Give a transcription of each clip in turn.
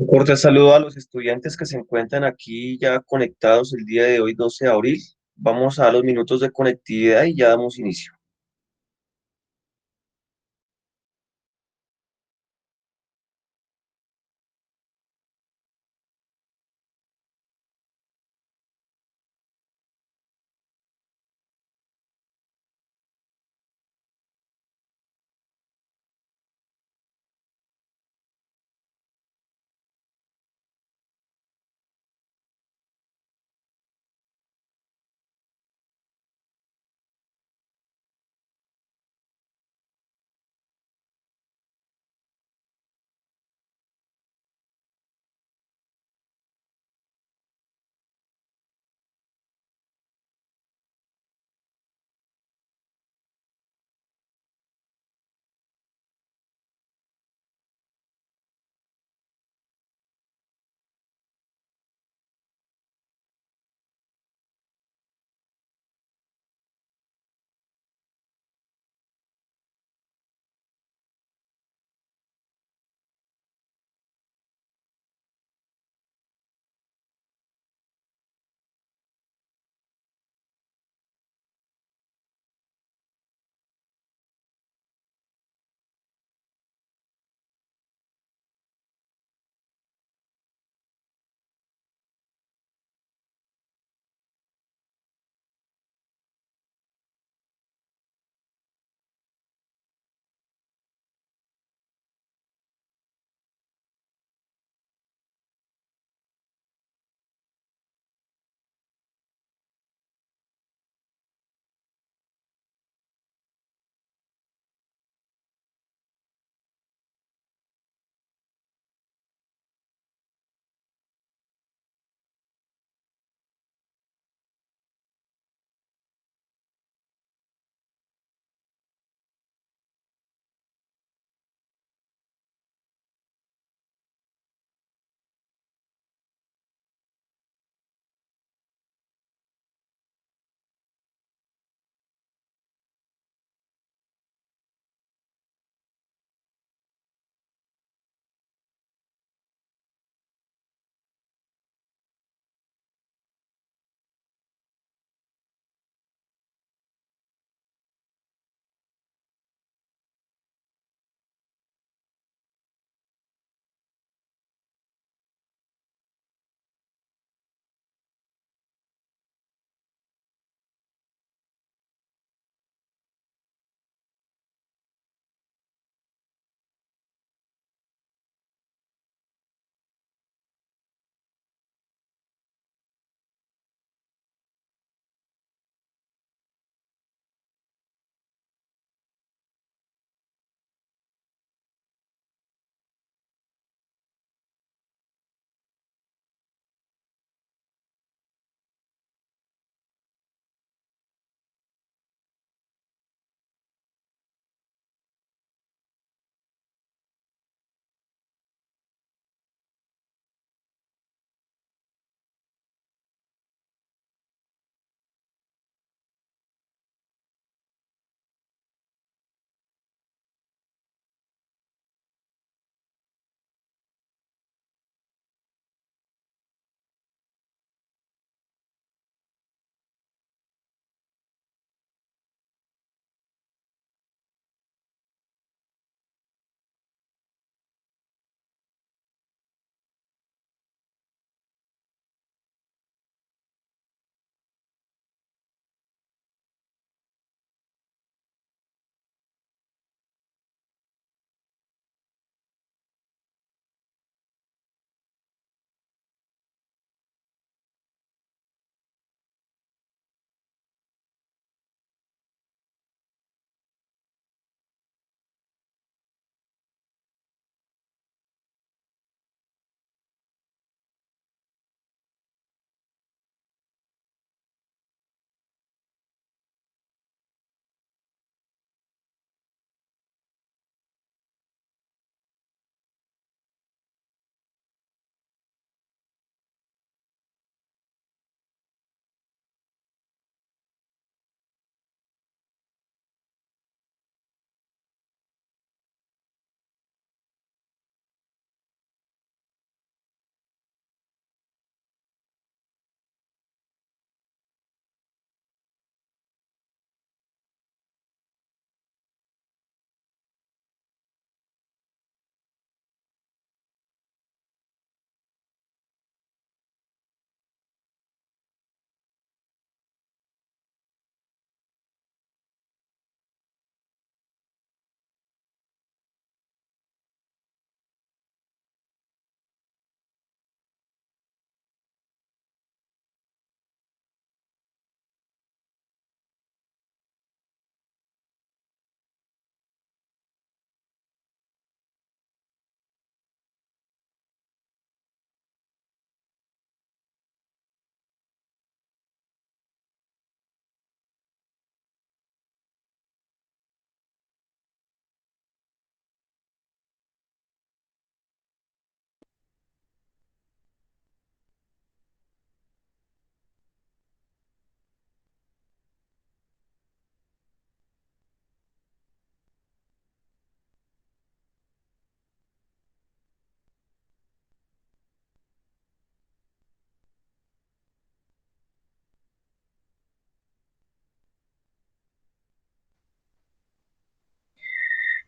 Un cordial saludo a los estudiantes que se encuentran aquí ya conectados el día de hoy, 12 de abril. Vamos a los minutos de conectividad y ya damos inicio.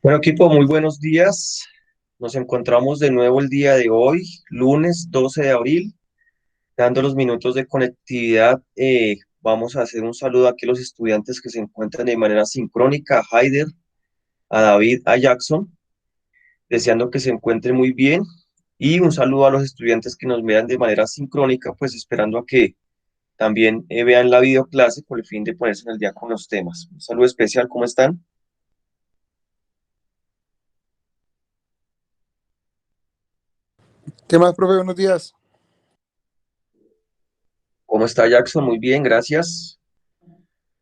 Bueno, equipo, muy buenos días. Nos encontramos de nuevo el día de hoy, lunes 12 de abril, dando los minutos de conectividad. Vamos a hacer un saludo aquí a los estudiantes que se encuentran de manera sincrónica, a Haider, a David, a Jackson, deseando que se encuentren muy bien. Y un saludo a los estudiantes que nos vean de manera sincrónica, pues esperando a que también vean la videoclase con el fin de ponerse en el día con los temas. Un saludo especial, ¿cómo están? ¿Qué más, profe? Buenos días. ¿Cómo está Jackson? Muy bien, gracias.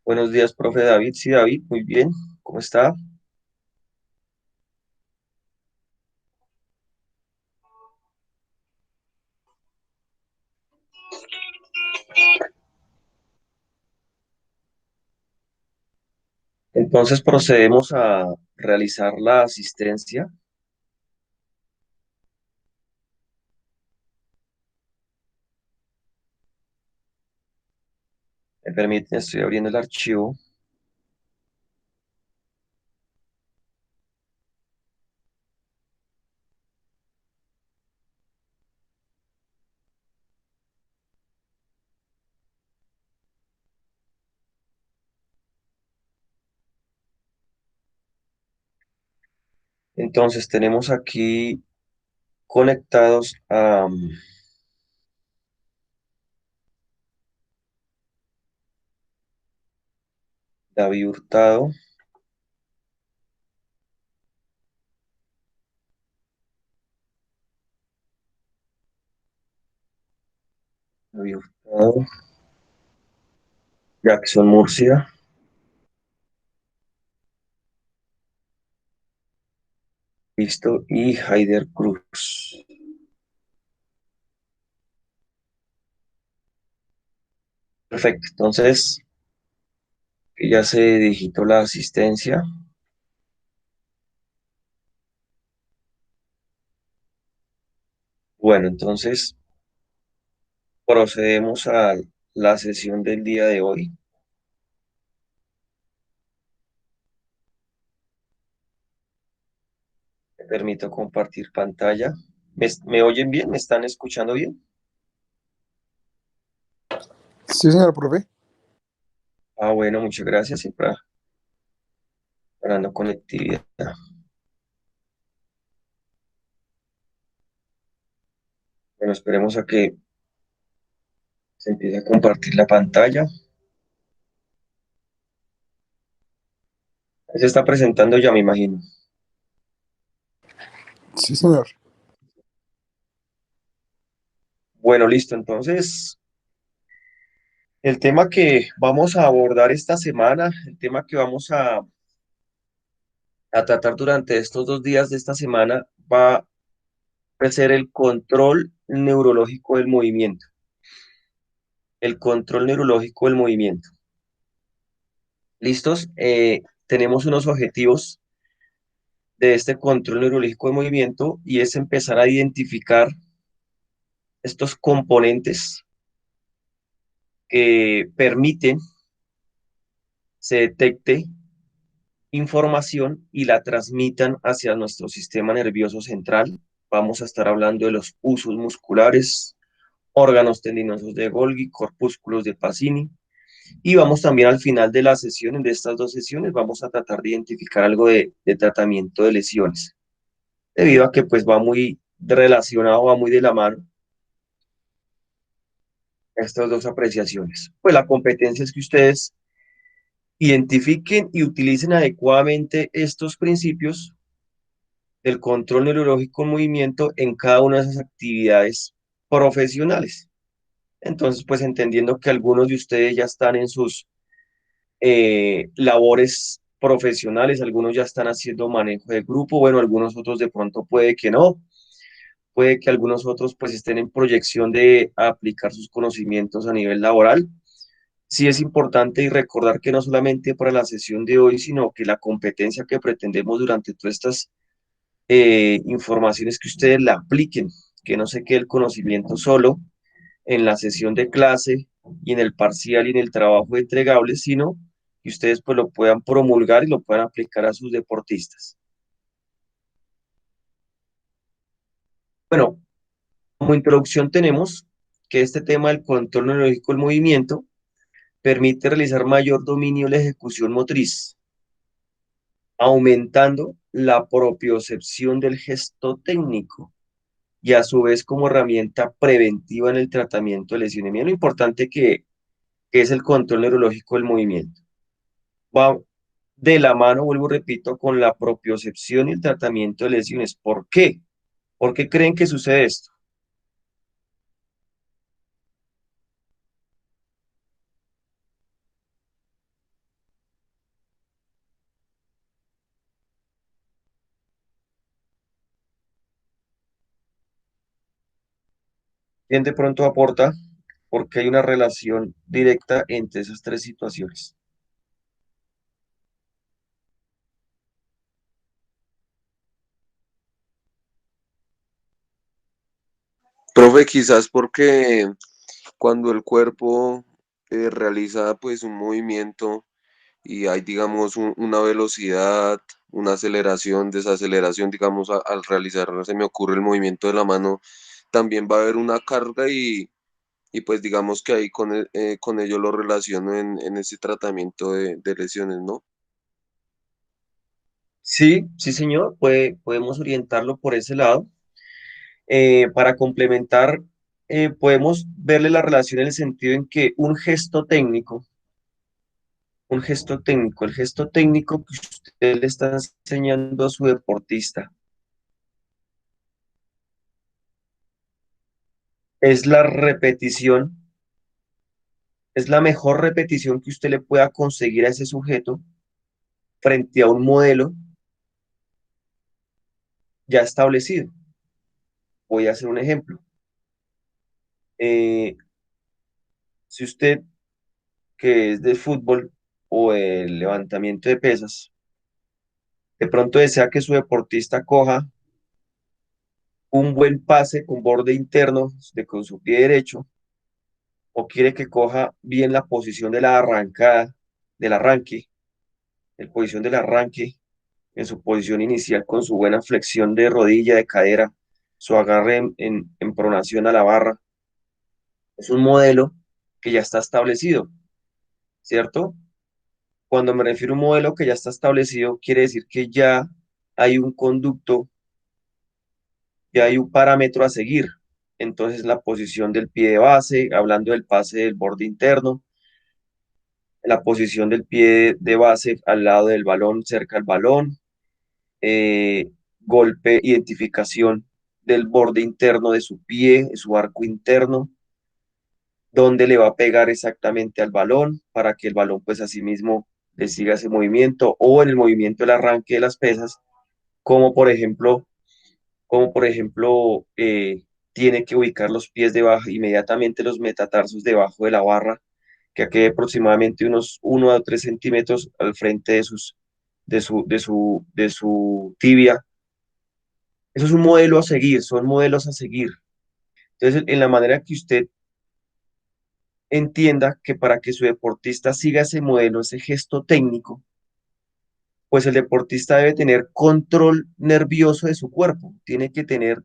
Buenos días, profe David. Sí, David, muy bien. ¿Cómo está? Entonces procedemos a realizar la asistencia. Me permiten, estoy abriendo el archivo. Entonces tenemos aquí conectados a David Hurtado, David Hurtado, Jackson Murcia, listo, y Haider Cruz. Perfecto, entonces que ya se digitó la asistencia. Bueno, entonces procedemos a la sesión del día de hoy. Me permito compartir pantalla. ¿Me oyen bien? ¿Me están escuchando bien? Sí, señor profe. Ah, bueno, muchas gracias. Siempre dando conectividad. Bueno, esperemos a que se empiece a compartir la pantalla. Se está presentando ya, me imagino. Sí, señor. Bueno, listo. Entonces, el tema que vamos a abordar esta semana, el tema que vamos a tratar durante estos 2 días de esta semana va a ser el control neurológico del movimiento. El control neurológico del movimiento. ¿Listos? Tenemos unos objetivos de este control neurológico de movimiento y es empezar a identificar estos componentes que permiten se detecte información y la transmitan hacia nuestro sistema nervioso central. Vamos a estar hablando de los usos musculares, órganos tendinosos de Golgi, corpúsculos de Pacini, y vamos también al final de la sesión, de estas dos sesiones, vamos a tratar de identificar algo de tratamiento de lesiones, debido a que pues va muy relacionado, va muy de la mano estas dos apreciaciones. Pues la competencia es que ustedes identifiquen y utilicen adecuadamente estos principios del control neurológico en movimiento en cada una de esas actividades profesionales. Entonces, pues entendiendo que algunos de ustedes ya están en sus labores profesionales, algunos ya están haciendo manejo de grupo, bueno, algunos otros de pronto puede que no, puede que algunos otros pues estén en proyección de aplicar sus conocimientos a nivel laboral. Sí es importante y recordar que no solamente para la sesión de hoy, sino que la competencia que pretendemos durante todas estas informaciones que ustedes la apliquen, que no se quede el conocimiento solo en la sesión de clase y en el parcial y en el trabajo entregable, sino que ustedes pues lo puedan promulgar y lo puedan aplicar a sus deportistas. Bueno, como introducción tenemos que este tema del control neurológico del movimiento permite realizar mayor dominio de la ejecución motriz, aumentando la propiocepción del gesto técnico y a su vez como herramienta preventiva en el tratamiento de lesiones. Mira lo importante que es el control neurológico del movimiento. Va de la mano, vuelvo, repito, con la propiocepción y el tratamiento de lesiones. ¿Por qué? ¿Por qué creen que sucede esto? ¿Quién de pronto aporta? Porque hay una relación directa entre esas tres situaciones. Profe, quizás porque cuando el cuerpo realiza pues un movimiento y hay digamos una velocidad, una aceleración, desaceleración, digamos al realizar, se me ocurre el movimiento de la mano, también va a haber una carga y pues digamos que ahí con ello lo relaciono en ese tratamiento de lesiones, ¿no? Sí, sí, señor, podemos orientarlo por ese lado. Para complementar, podemos verle la relación en el sentido en que el gesto técnico que usted le está enseñando a su deportista, es la repetición, es la mejor repetición que usted le pueda conseguir a ese sujeto frente a un modelo ya establecido. Voy a hacer un ejemplo. Eh, si usted, que es de fútbol o el levantamiento de pesas, de pronto desea que su deportista coja un buen pase con borde interno con su pie derecho, o quiere que coja bien la posición de la arrancada, del arranque, el posición del arranque en su posición inicial con su buena flexión de rodilla, de cadera, su agarre en pronación a la barra. Es un modelo que ya está establecido, ¿cierto? Cuando me refiero a un modelo que ya está establecido, quiere decir que ya hay un conducto, ya hay un parámetro a seguir. Entonces, la posición del pie de base, hablando del pase del borde interno, la posición del pie de base al lado del balón, cerca al balón, golpe, identificación del borde interno de su pie, de su arco interno, dónde le va a pegar exactamente al balón para que el balón pues asimismo le siga ese movimiento o en el movimiento del arranque de las pesas, como por ejemplo, tiene que ubicar los pies debajo, inmediatamente los metatarsos debajo de la barra, que quede aproximadamente unos 1 a 3 centímetros al frente de su tibia. Eso es un modelo a seguir, son modelos a seguir. Entonces, en la manera que usted entienda que para que su deportista siga ese modelo, ese gesto técnico, pues el deportista debe tener control nervioso de su cuerpo, tiene que tener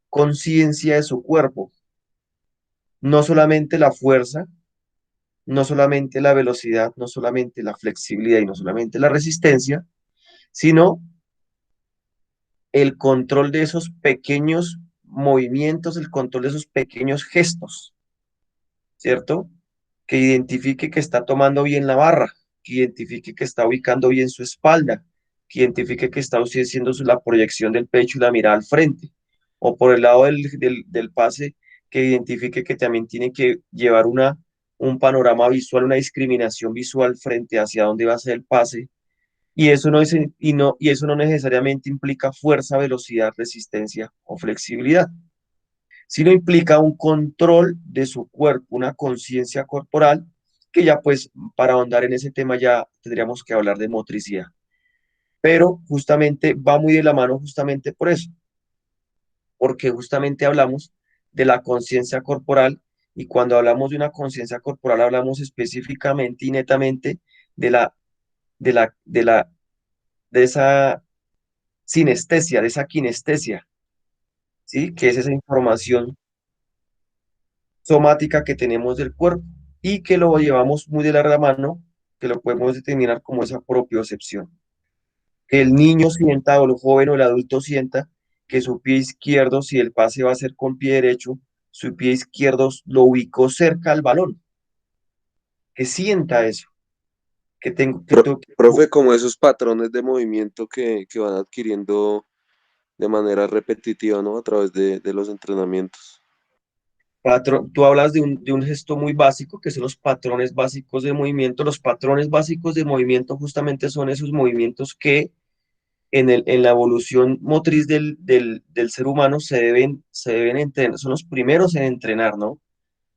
conciencia de su cuerpo, no solamente la fuerza, no solamente la velocidad, no solamente la flexibilidad y no solamente la resistencia, sino el control de esos pequeños movimientos, el control de esos pequeños gestos, ¿cierto? Que identifique que está tomando bien la barra, que identifique que está ubicando bien su espalda, que identifique que está haciendo la proyección del pecho y la mirada al frente, o por el lado del pase, que identifique que también tiene que llevar un panorama visual, una discriminación visual frente hacia dónde va a ser el pase, y eso no necesariamente implica fuerza, velocidad, resistencia o flexibilidad, sino implica un control de su cuerpo, una conciencia corporal, que ya pues para ahondar en ese tema ya tendríamos que hablar de motricidad. Pero justamente va muy de la mano justamente por eso, porque justamente hablamos de la conciencia corporal, y cuando hablamos de una conciencia corporal hablamos específicamente y netamente de la, de la, de de esa sinestesia, de esa kinestesia, ¿sí? Que es esa información somática que tenemos del cuerpo y que lo llevamos muy de la mano, que lo podemos determinar como esa propiocepción. Que el niño sienta o el joven o el adulto sienta que su pie izquierdo, si el pase va a ser con pie derecho, su pie izquierdo lo ubicó cerca al balón, que sienta eso, que tengo, Profe, como esos patrones de movimiento que van adquiriendo de manera repetitiva, ¿no? A través de los entrenamientos. tú hablas de un gesto muy básico, que son los patrones básicos de movimiento. Los patrones básicos de movimiento justamente son esos movimientos que en la evolución motriz del ser humano se deben entrenar, son los primeros en entrenar, ¿no?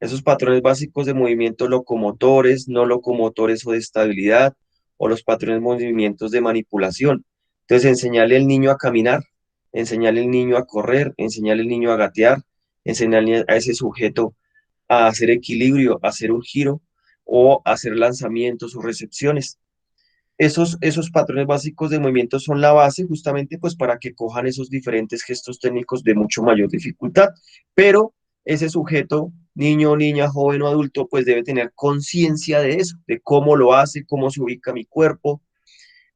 Esos patrones básicos de movimiento locomotores, no locomotores o de estabilidad, o los patrones de movimientos de manipulación. Entonces, enseñarle al niño a caminar, enseñarle al niño a correr, enseñarle al niño a gatear, enseñarle a ese sujeto a hacer equilibrio, a hacer un giro o a hacer lanzamientos o recepciones. Esos patrones básicos de movimiento son la base justamente pues para que cojan esos diferentes gestos técnicos de mucho mayor dificultad, pero ese sujeto, niño, niña, joven o adulto, pues debe tener conciencia de eso, de cómo lo hace, cómo se ubica mi cuerpo,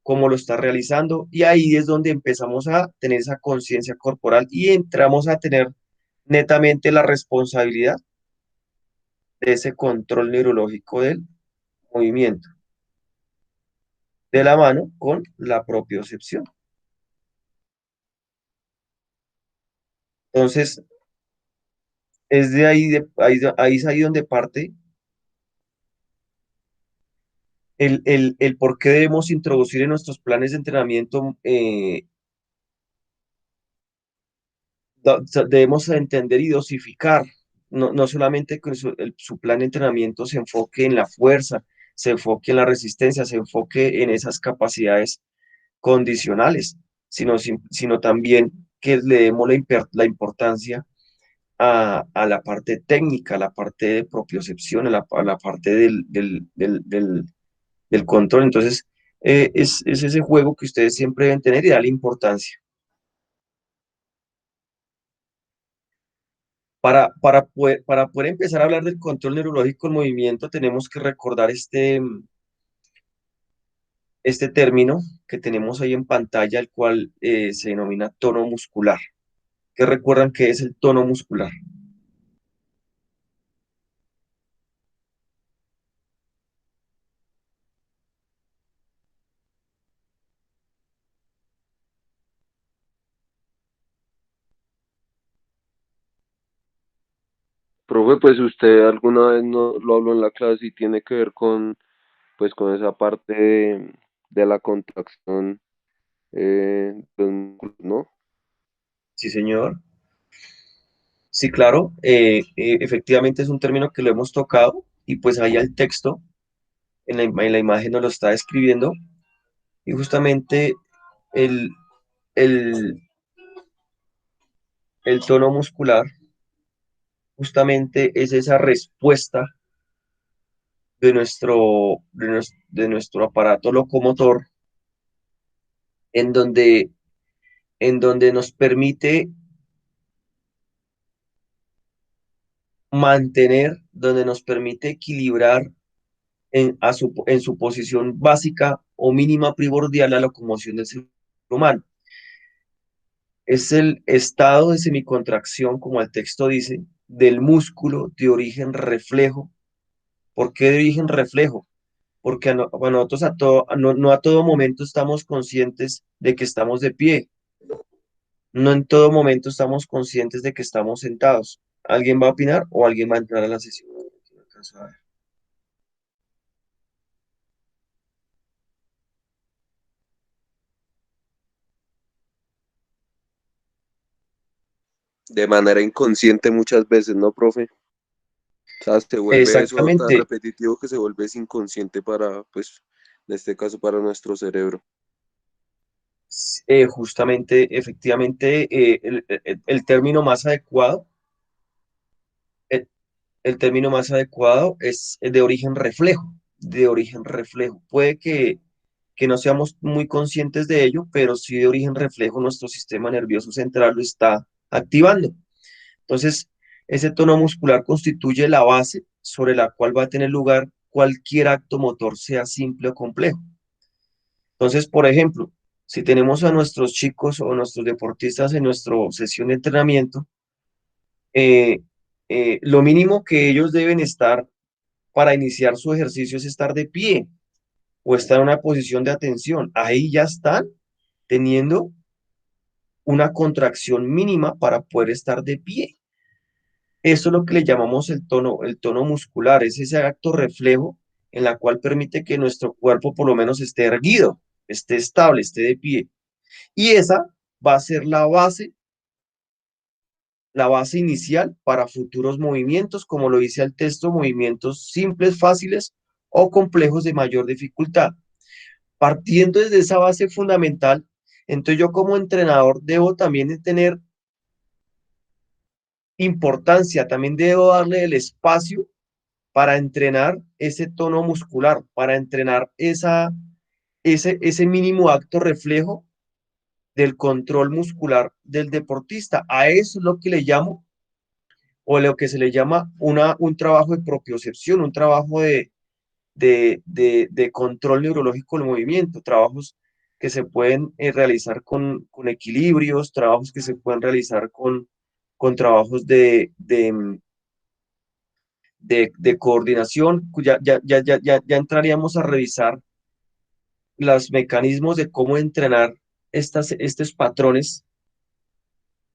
cómo lo está realizando, y ahí es donde empezamos a tener esa conciencia corporal y entramos a tener netamente la responsabilidad de ese control neurológico del movimiento, de la mano con la propiocepción. Entonces, es de ahí, ahí es ahí donde parte el por qué debemos introducir en nuestros planes de entrenamiento, debemos entender y dosificar, no solamente que su plan de entrenamiento se enfoque en la fuerza, se enfoque en la resistencia, se enfoque en esas capacidades condicionales, sino también que le demos la importancia a la parte técnica, a la parte de propiocepción, a la parte del control. Entonces, es ese juego que ustedes siempre deben tener y darle importancia. Para poder empezar a hablar del control neurológico del movimiento, tenemos que recordar este término que tenemos ahí en pantalla, el cual se denomina tono muscular. ¿Qué recuerdan que es el tono muscular? Profe, pues usted alguna vez no lo habló en la clase y tiene que ver con, pues, con esa parte de la contracción, de los músculos, ¿no? Sí, señor. Sí, claro. Efectivamente es un término que lo hemos tocado y pues ahí el texto en la imagen nos lo está describiendo y justamente el, el, el tono muscular justamente es esa respuesta de nuestro aparato locomotor en donde, en donde nos permite mantener, donde nos permite equilibrar en su posición básica o mínima primordial la locomoción del ser humano. Es el estado de semicontracción, como el texto dice, del músculo de origen reflejo. ¿Por qué de origen reflejo? Porque a nosotros no a todo momento estamos conscientes de que estamos de pie, no en todo momento estamos conscientes de que estamos sentados. ¿Alguien va a opinar o alguien va a entrar a la sesión? No alcanzo a ver. De manera inconsciente muchas veces, ¿no, profe? O sea, se vuelve eso tan Exactamente, repetitivo que se vuelve inconsciente para, pues, en este caso para nuestro cerebro. justamente, efectivamente, el término más adecuado, el, el término más adecuado es de origen reflejo, de origen reflejo. Puede que no seamos muy conscientes de ello, pero sí de origen reflejo nuestro sistema nervioso central lo está. activando. Entonces, ese tono muscular constituye la base sobre la cual va a tener lugar cualquier acto motor, sea simple o complejo. Entonces, por ejemplo, si tenemos a nuestros chicos o nuestros deportistas en nuestra sesión de entrenamiento, eh, lo mínimo que ellos deben estar para iniciar su ejercicio es estar de pie o estar en una posición de atención. Ahí ya están teniendo una contracción mínima para poder estar de pie. Eso es lo que le llamamos el tono muscular, es ese acto reflejo en la cual permite que nuestro cuerpo por lo menos esté erguido, esté estable, esté de pie. Y esa va a ser la base inicial para futuros movimientos, como lo dice el texto, movimientos simples, fáciles o complejos de mayor dificultad. Partiendo desde esa base fundamental, entonces yo como entrenador debo también de tener importancia, también debo darle el espacio para entrenar ese tono muscular, para entrenar ese mínimo acto reflejo del control muscular del deportista. A eso es lo que le llamo, o lo que se le llama un trabajo de propiocepción, un trabajo de control neurológico del movimiento, trabajos que se pueden realizar con equilibrios, trabajos que se pueden realizar con trabajos de coordinación. Ya entraríamos a revisar los mecanismos de cómo entrenar estos patrones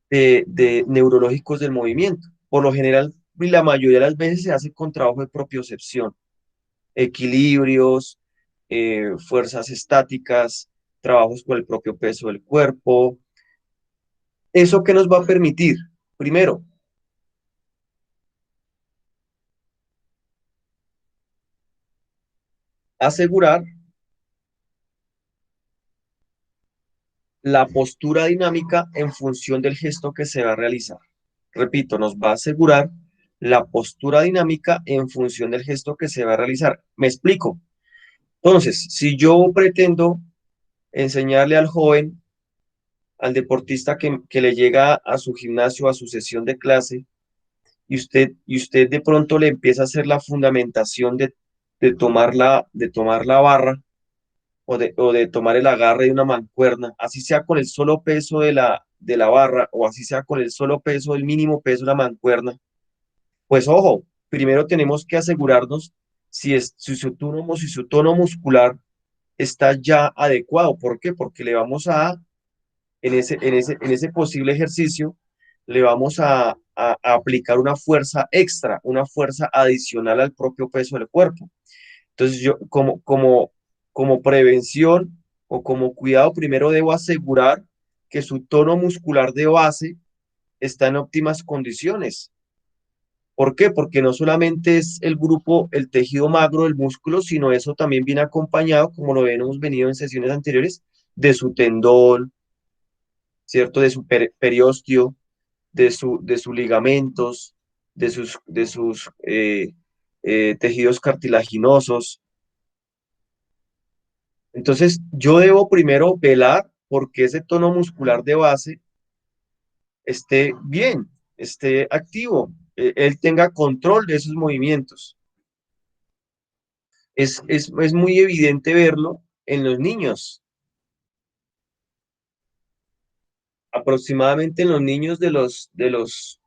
de neurológicos del movimiento. Por lo general, y la mayoría de las veces se hace con trabajo de propiocepción, equilibrios, fuerzas estáticas, trabajos con el propio peso del cuerpo. ¿Eso qué nos va a permitir? Primero, asegurar la postura dinámica en función del gesto que se va a realizar. Repito, nos va a asegurar la postura dinámica en función del gesto que se va a realizar. Me explico. Entonces, si yo pretendo enseñarle al joven, al deportista que le llega a su gimnasio, a su sesión de clase, y usted de pronto le empieza a hacer la fundamentación de tomar la barra o de tomar el agarre de una mancuerna, así sea con el solo peso de la barra o así sea con el solo peso, el mínimo peso de la mancuerna, pues ojo, primero tenemos que asegurarnos si su tono muscular está ya adecuado. ¿Por qué? Porque le vamos en ese posible ejercicio, le vamos a aplicar una fuerza extra, una fuerza adicional al propio peso del cuerpo. Entonces yo como prevención o como cuidado, primero debo asegurar que su tono muscular de base está en óptimas condiciones. ¿Por qué? Porque no solamente es el grupo, el tejido magro del músculo, sino eso también viene acompañado, como lo hemos venido en sesiones anteriores, de su tendón, ¿cierto? De su periósteo, de sus ligamentos, de sus tejidos cartilaginosos. Entonces, yo debo primero velar porque ese tono muscular de base esté bien, esté activo, él tenga control de esos movimientos. Es muy evidente verlo en los niños, aproximadamente en los niños de los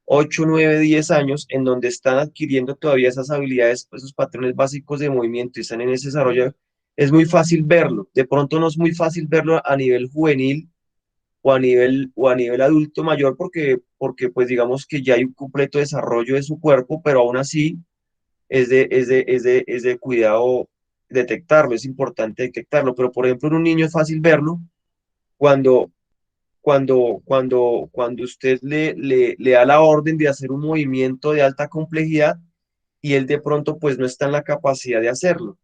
8 9 10 años, en donde están adquiriendo todavía esas habilidades, esos patrones básicos de movimiento y están en ese desarrollo, es muy fácil verlo. De pronto no es muy fácil verlo a nivel juvenil o a nivel adulto mayor porque pues digamos que ya hay un completo desarrollo de su cuerpo, pero aún así es de cuidado detectarlo, es importante detectarlo. Pero por ejemplo en un niño es fácil verlo cuando cuando usted le da la orden de hacer un movimiento de alta complejidad y él de pronto pues no está en la capacidad de hacerlo.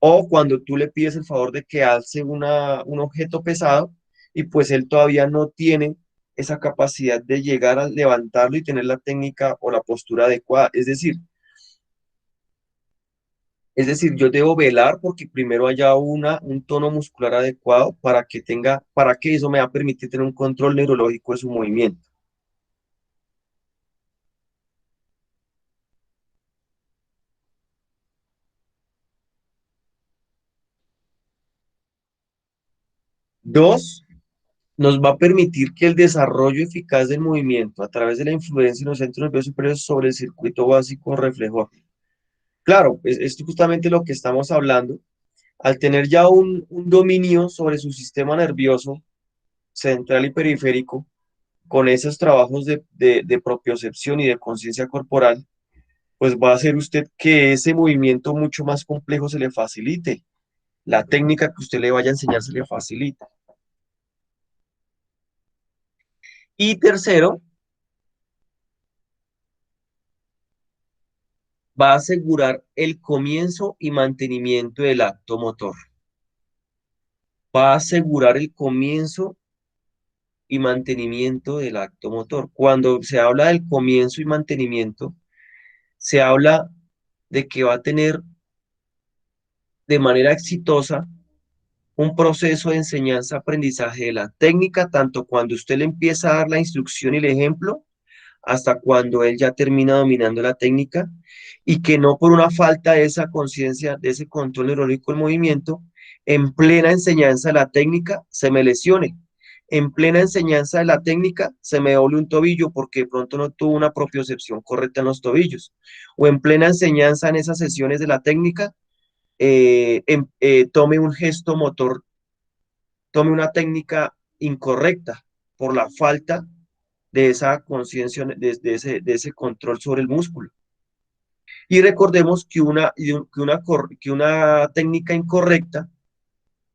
O cuando tú le pides el favor de que alce un objeto pesado y pues él todavía no tiene esa capacidad de llegar a levantarlo y tener la técnica o la postura adecuada. Es decir, yo debo velar porque primero haya un tono muscular adecuado para que eso me va a permitir tener un control neurológico de su movimiento. Dos, nos va a permitir que el desarrollo eficaz del movimiento a través de la influencia en los centros nerviosos superiores sobre el circuito básico reflejo. Claro, es justamente lo que estamos hablando. Al tener ya un dominio sobre su sistema nervioso central y periférico, con esos trabajos de propiocepción y de conciencia corporal, pues va a hacer usted que ese movimiento mucho más complejo se le facilite. La técnica que usted le vaya a enseñar se le facilita. Y tercero, va a asegurar el comienzo y mantenimiento del acto motor. Va a asegurar el comienzo y mantenimiento del acto motor. Cuando se habla del comienzo y mantenimiento, se habla de que va a tener de manera exitosa un proceso de enseñanza-aprendizaje de la técnica, tanto cuando usted le empieza a dar la instrucción y el ejemplo, hasta cuando él ya termina dominando la técnica, y que no por una falta de esa conciencia, de ese control neurológico del movimiento, en plena enseñanza de la técnica se me lesione. En plena enseñanza de la técnica se me doble un tobillo porque de pronto no tuvo una propiocepción correcta en los tobillos. O en plena enseñanza en esas sesiones de la técnica, tome un gesto motor, tome una técnica incorrecta por la falta de esa conciencia, de ese control sobre el músculo. Y recordemos que una técnica incorrecta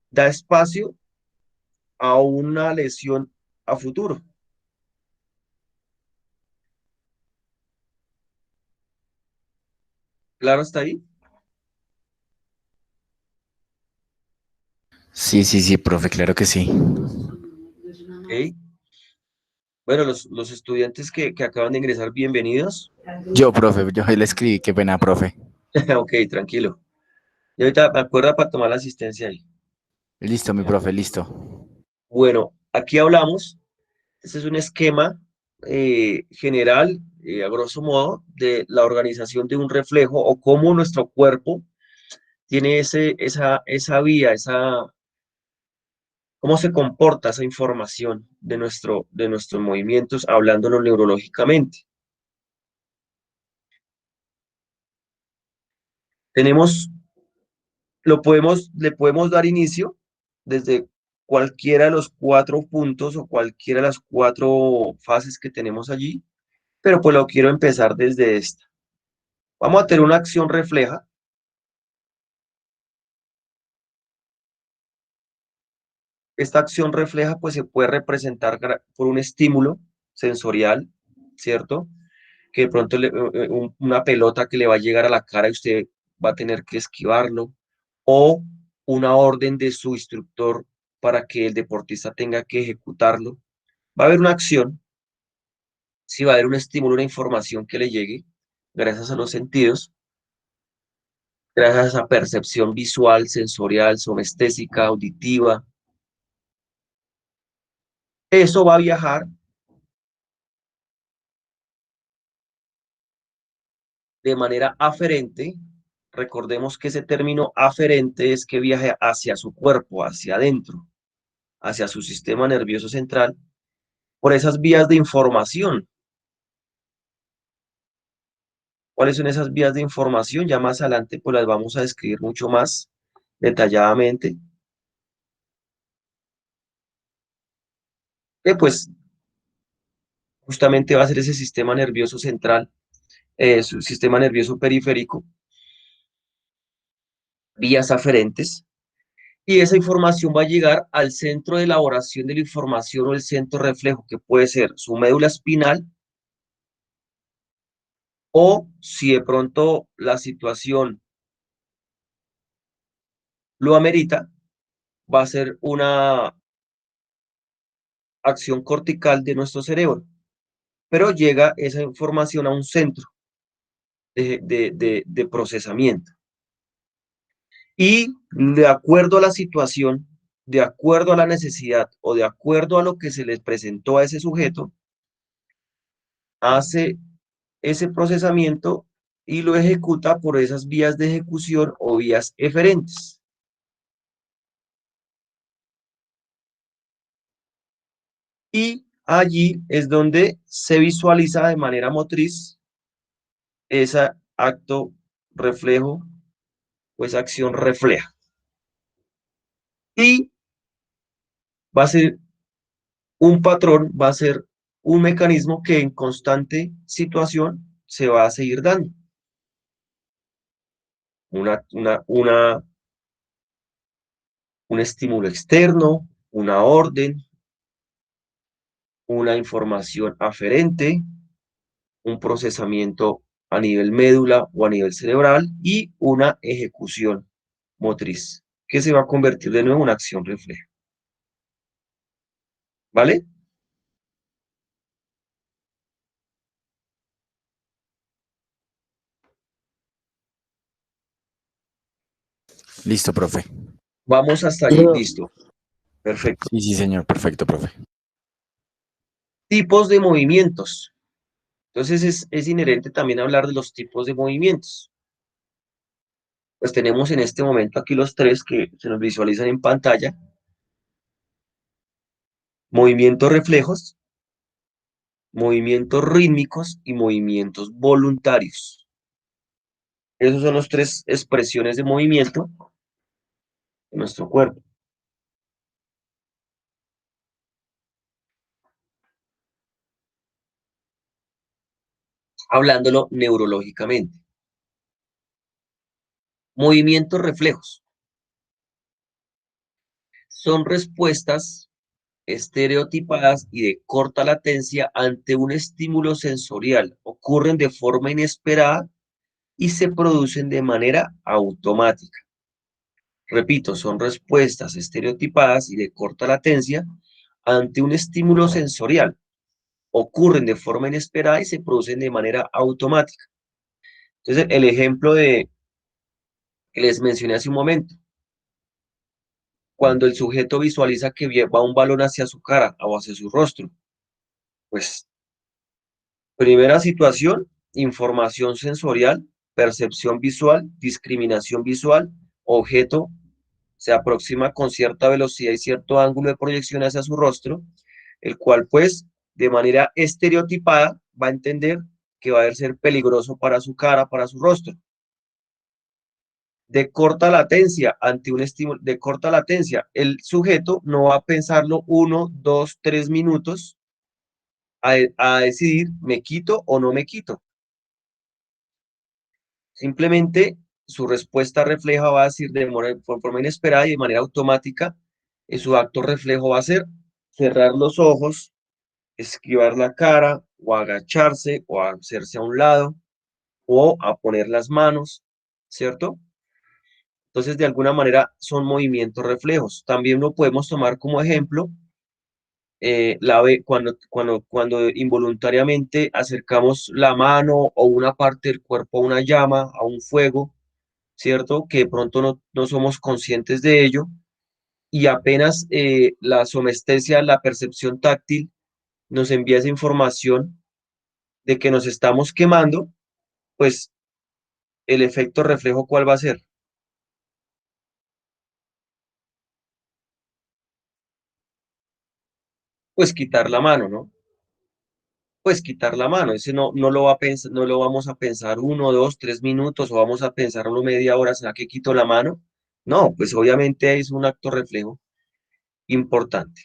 da espacio a una lesión a futuro. ¿Claro está ahí? Sí, sí, sí, profe, claro que sí. ¿Ok? Bueno, los estudiantes que acaban de ingresar, bienvenidos. Yo, profe, yo le escribí, qué pena, profe. Ok, tranquilo. Y ahorita me acuerda para tomar la asistencia ahí. Listo, mi profe, listo. Bueno, aquí hablamos. Este es un esquema general, a grosso modo, de la organización de un reflejo o cómo nuestro cuerpo tiene esa vía, cómo se comporta esa información de nuestros movimientos, hablándolo neurológicamente. Tenemos, le podemos dar inicio desde cualquiera de los cuatro puntos o cualquiera de las cuatro fases que tenemos allí, pero pues lo quiero empezar desde esta. Vamos a tener una acción refleja. Esta acción refleja pues se puede representar por un estímulo sensorial, ¿cierto? Que de pronto una pelota que le va a llegar a la cara y usted va a tener que esquivarlo, o una orden de su instructor para que el deportista tenga que ejecutarlo. Va a haber una acción, sí va a haber un estímulo, una información que le llegue gracias a los sentidos, gracias a esa percepción visual, sensorial, somestésica, auditiva. Eso va a viajar de manera aferente. Recordemos que ese término aferente es que viaje hacia su cuerpo, hacia adentro, hacia su sistema nervioso central, por esas vías de información. ¿Cuáles son esas vías de información? Ya más adelante pues las vamos a describir mucho más detalladamente. Que pues justamente va a ser ese sistema nervioso central, su sistema nervioso periférico, vías aferentes, y esa información va a llegar al centro de elaboración de la información o el centro reflejo, que puede ser su médula espinal, o si de pronto la situación lo amerita, va a ser una acción cortical de nuestro cerebro, pero llega esa información a un centro de procesamiento. Y de acuerdo a la situación, de acuerdo a la necesidad o de acuerdo a lo que se le presentó a ese sujeto, hace ese procesamiento y lo ejecuta por esas vías de ejecución o vías eferentes. Y allí es donde se visualiza de manera motriz ese acto reflejo o esa acción refleja. Y va a ser un patrón, va a ser un mecanismo que en constante situación se va a seguir dando. Un estímulo externo, una orden, una información aferente, un procesamiento a nivel médula o a nivel cerebral y una ejecución motriz, que se va a convertir de nuevo en una acción refleja. ¿Vale? Listo, profe. Vamos hasta Sí, allí. señor. Listo. Perfecto. Sí, sí, señor. Perfecto, profe. Tipos de movimientos. Entonces es inherente también hablar de los tipos de movimientos. Pues tenemos en este momento aquí los tres que se nos visualizan en pantalla. Movimientos reflejos, movimientos rítmicos y movimientos voluntarios. Esos son los tres expresiones de movimiento de nuestro cuerpo, hablándolo neurológicamente. Movimientos reflejos son respuestas estereotipadas y de corta latencia ante un estímulo sensorial. Ocurren de forma inesperada y se producen de manera automática. Repito, son respuestas estereotipadas y de corta latencia ante un estímulo sensorial. Ocurren de forma inesperada y se producen de manera automática. Entonces, el ejemplo que les mencioné hace un momento, cuando el sujeto visualiza que va un balón hacia su cara o hacia su rostro, pues, primera situación, información sensorial, percepción visual, discriminación visual, objeto se aproxima con cierta velocidad y cierto ángulo de proyección hacia su rostro, el cual pues de manera estereotipada va a entender que va a ser peligroso para su cara, para su rostro. De corta latencia, ante un estímulo de corta latencia, el sujeto no va a pensarlo 1, 2, 3 minutos a decidir me quito o no me quito. Simplemente su respuesta refleja va a decir de forma inesperada y de manera automática, su acto reflejo va a ser cerrar los ojos, esquivar la cara o agacharse o hacerse a un lado o a poner las manos, ¿cierto? Entonces, de alguna manera son movimientos reflejos. También lo podemos tomar como ejemplo cuando involuntariamente acercamos la mano o una parte del cuerpo a una llama, a un fuego, ¿cierto? Que de pronto no somos conscientes de ello y apenas la somestesia, la percepción táctil nos envía esa información de que nos estamos quemando, pues el efecto reflejo, ¿cuál va a ser? Pues quitar la mano, ¿no? Pues quitar la mano, ese no lo va a pensar, no lo vamos a pensar 1, 2, 3 minutos o vamos a pensarlo media hora, ¿será que quito la mano? No, pues obviamente es un acto reflejo importante.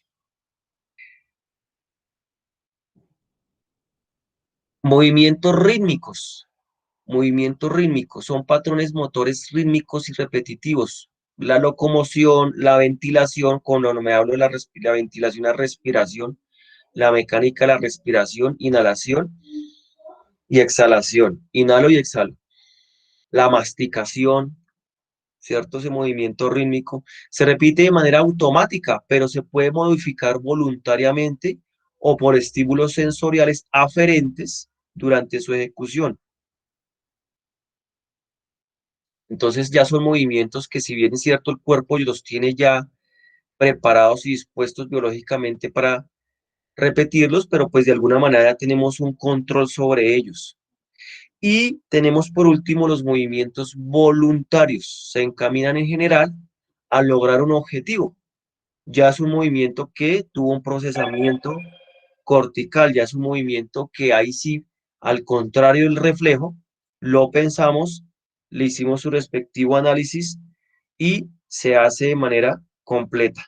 Movimientos rítmicos. Movimientos rítmicos son patrones motores rítmicos y repetitivos. La locomoción, la ventilación, cuando me hablo de la ventilación, la respiración, la mecánica, la respiración, inhalación y exhalación. Inhalo y exhalo. La masticación, ¿cierto? Ese movimiento rítmico se repite de manera automática, pero se puede modificar voluntariamente o por estímulos sensoriales aferentes durante su ejecución. Entonces ya son movimientos que si bien es cierto el cuerpo los tiene ya preparados y dispuestos biológicamente para repetirlos, pero pues de alguna manera ya tenemos un control sobre ellos. Y tenemos por último los movimientos voluntarios. Se encaminan en general a lograr un objetivo. ya es un movimiento que tuvo un procesamiento cortical, ya es un movimiento que ahí sí, al contrario del reflejo, lo pensamos, le hicimos su respectivo análisis y se hace de manera completa.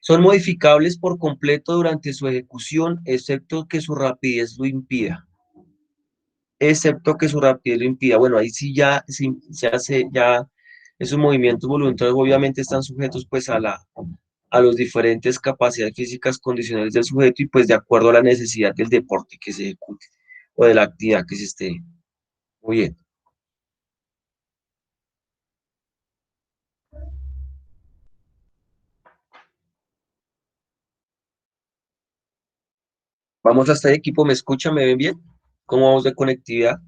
Son modificables por completo durante su ejecución, excepto que su rapidez lo impida. Excepto que su rapidez lo impida. Bueno, ahí sí ya se hace, ya esos movimientos voluntarios obviamente están sujetos pues a las diferentes capacidades físicas condicionales del sujeto y pues de acuerdo a la necesidad del deporte que se ejecute o de la actividad que se esté moviendo. Vamos hasta el equipo, ¿me escuchan? ¿Me ven bien? ¿Cómo vamos de conectividad?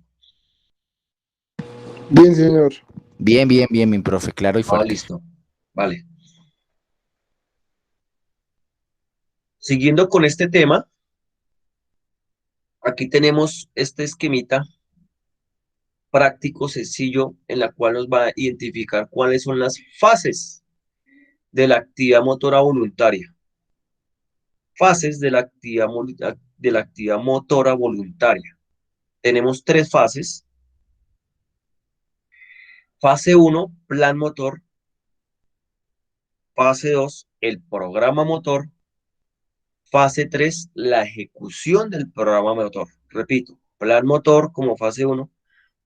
Bien, sí, señor. Bien, bien, bien, mi profe, claro y Ah, fuerte. listo. Vale. Siguiendo con este tema, aquí tenemos este esquemita práctico, sencillo, en la cual nos va a identificar cuáles son las fases de la actividad motora voluntaria. Fases de la actividad motora voluntaria. Tenemos tres fases. Fase 1, plan motor. Fase 2, el programa motor. Fase 3, la ejecución del programa motor. Repito, plan motor como fase 1,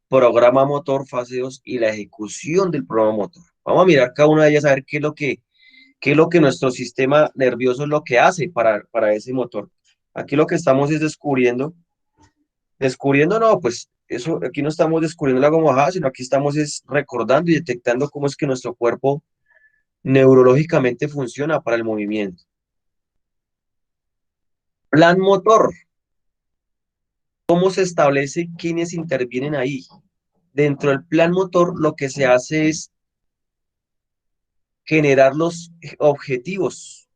programa motor fase 2 y la ejecución del programa motor. Vamos a mirar cada una de ellas a ver qué es lo que nuestro sistema nervioso es lo que hace para ese motor. Aquí lo que estamos es descubriendo no, pues eso, aquí no estamos descubriendo la gomojada, sino aquí estamos es recordando y detectando cómo es que nuestro cuerpo neurológicamente funciona para el movimiento. Plan motor. ¿Cómo se establece quiénes intervienen ahí? Dentro del plan motor, lo que se hace es generar los objetivos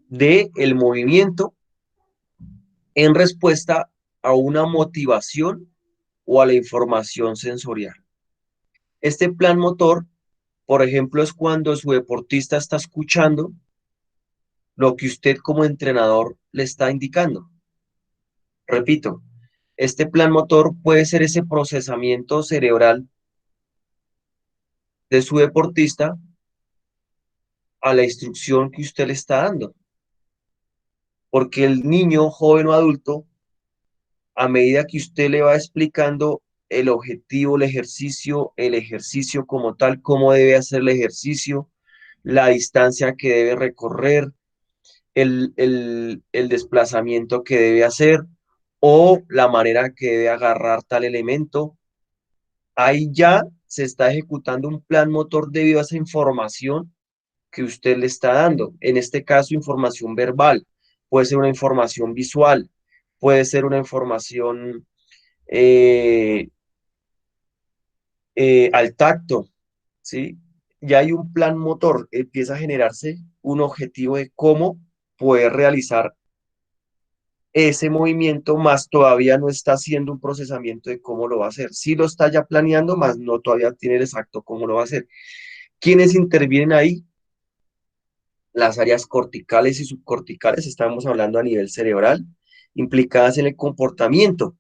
del movimiento en respuesta a una motivación o a la información sensorial. Este plan motor, por ejemplo, es cuando su deportista está escuchando lo que usted como entrenador le está indicando. Repito, este plan motor puede ser ese procesamiento cerebral de su deportista a la instrucción que usted le está dando. Porque el niño, joven o adulto, a medida que usted le va explicando el objetivo, el ejercicio como tal, cómo debe hacer el ejercicio, la distancia que debe recorrer, el desplazamiento que debe hacer o la manera que debe agarrar tal elemento, ahí ya se está ejecutando un plan motor debido a esa información que usted le está dando. En este caso, información verbal, puede ser una información visual, puede ser una información eh, al tacto, ¿sí? Ya hay un plan motor, empieza a generarse un objetivo de cómo poder realizar ese movimiento, más todavía no está haciendo un procesamiento de cómo lo va a hacer. Sí lo está ya planeando, más no todavía tiene el exacto cómo lo va a hacer. ¿Quiénes intervienen ahí? Las áreas corticales y subcorticales, estamos hablando a nivel cerebral, implicadas en el comportamiento.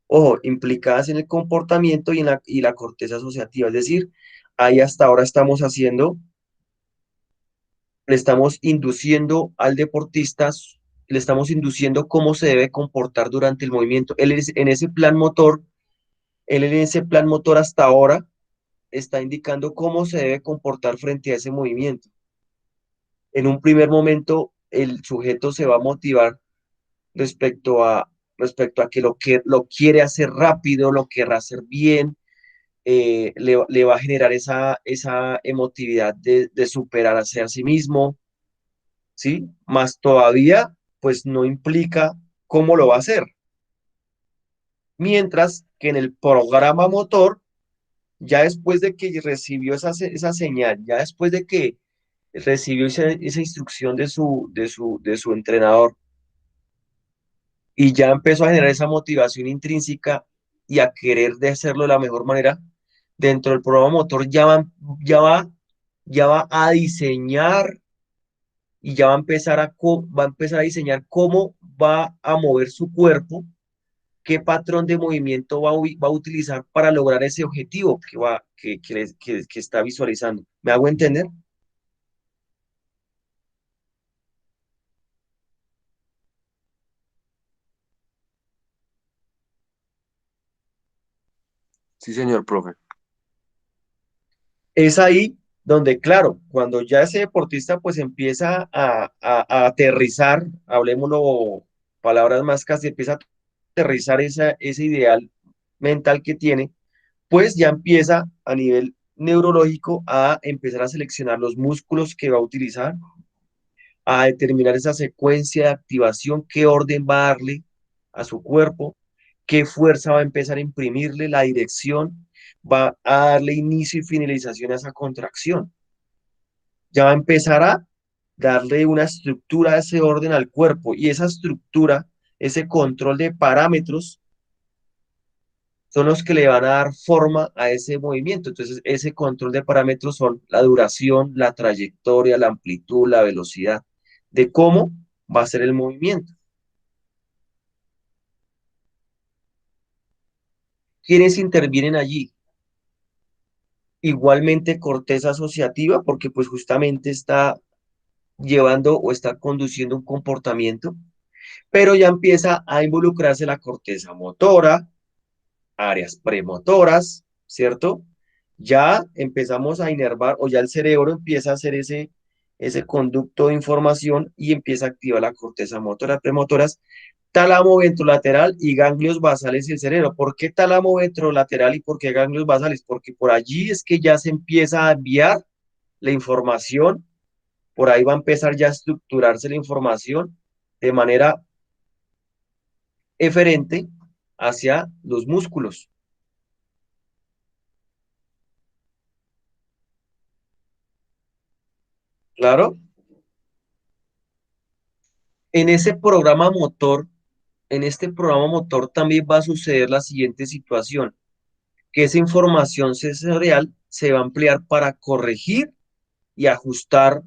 Ojo, implicadas en el comportamiento y la corteza asociativa. Es decir, ahí hasta ahora estamos haciendo, le estamos induciendo al deportista, le estamos induciendo cómo se debe comportar durante el movimiento. En ese plan motor, él en ese plan motor hasta ahora está indicando cómo se debe comportar frente a ese movimiento. En un primer momento, el sujeto se va a motivar respecto a, respecto a que lo quiere hacer rápido, lo querrá hacer bien, le va a generar esa emotividad de superarse a sí mismo, ¿sí? Más todavía, pues no implica cómo lo va a hacer. Mientras que en el programa motor, ya después de que recibió esa señal, ya después de que recibió esa instrucción de su entrenador y ya empezó a generar esa motivación intrínseca y a querer de hacerlo de la mejor manera, dentro del programa motor ya va, ya va a diseñar y ya va a empezar va a empezar a diseñar cómo va a mover su cuerpo, qué patrón de movimiento va a utilizar para lograr ese objetivo que está visualizando. ¿Me hago entender? Sí, señor profe. Es ahí donde, claro, cuando ya ese deportista pues empieza a aterrizar, hablemoslo palabras más casi, empieza a aterrizar ese ideal mental que tiene, pues ya empieza a nivel neurológico a empezar a seleccionar los músculos que va a utilizar, a determinar esa secuencia de activación, qué orden va a darle a su cuerpo, qué fuerza va a empezar a imprimirle, la dirección, va a darle inicio y finalización a esa contracción. Ya va a empezar a darle una estructura a ese orden al cuerpo y esa estructura, ese control de parámetros son los que le van a dar forma a ese movimiento. Entonces, ese control de parámetros son la duración, la trayectoria, la amplitud, la velocidad, de cómo va a ser el movimiento. ¿Quiénes intervienen allí? Igualmente corteza asociativa, porque pues justamente está llevando o está conduciendo un comportamiento, pero ya empieza a involucrarse la corteza motora, áreas premotoras, ¿cierto? Ya empezamos a inervar o ya el cerebro empieza a hacer ese conducto de información y empieza a activar la corteza motora, premotoras, tálamo ventrolateral y ganglios basales y el cerebro. ¿Por qué tálamo ventrolateral y por qué ganglios basales? Porque por allí es que ya se empieza a enviar la información, por ahí va a empezar ya a estructurarse la información de manera eferente hacia los músculos. Claro, en ese programa motor, en este programa motor también va a suceder la siguiente situación, que esa información sensorial se va a ampliar para corregir y ajustar